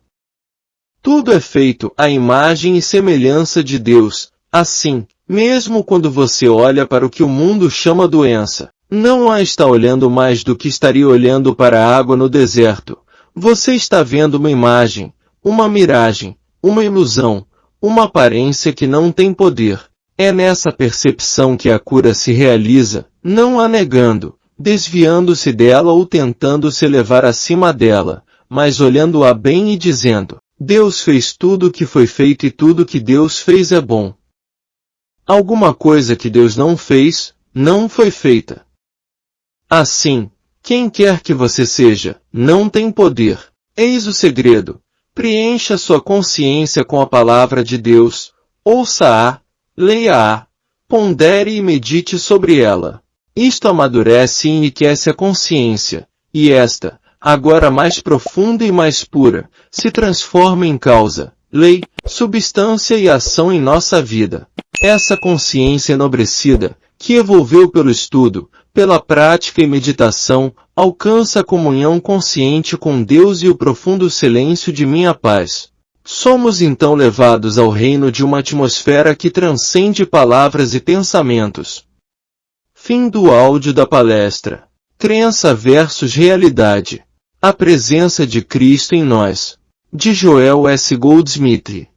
Tudo é feito à imagem e semelhança de Deus, assim, mesmo quando você olha para o que o mundo chama doença, não a está olhando mais do que estaria olhando para a água no deserto. Você está vendo uma imagem, uma miragem, uma ilusão, uma aparência que não tem poder. É nessa percepção que a cura se realiza, não a negando, desviando-se dela ou tentando se elevar acima dela, mas olhando-a bem e dizendo, Deus fez tudo o que foi feito e tudo que Deus fez é bom. Alguma coisa que Deus não fez, não foi feita. Assim, quem quer que você seja, não tem poder. Eis o segredo. Preencha sua consciência com a palavra de Deus, ouça-a, leia-a, pondere e medite sobre ela. Isto amadurece e enriquece a consciência, e esta, agora mais profunda e mais pura, se transforma em causa, lei, substância e ação em nossa vida. Essa consciência enobrecida, que evolveu pelo estudo, pela prática e meditação, alcança a comunhão consciente com Deus e o profundo silêncio de minha paz. Somos então levados ao reino de uma atmosfera que transcende palavras e pensamentos. Fim do áudio da palestra. Crença versus realidade. A presença de Cristo em nós. De Joel S. Goldsmith.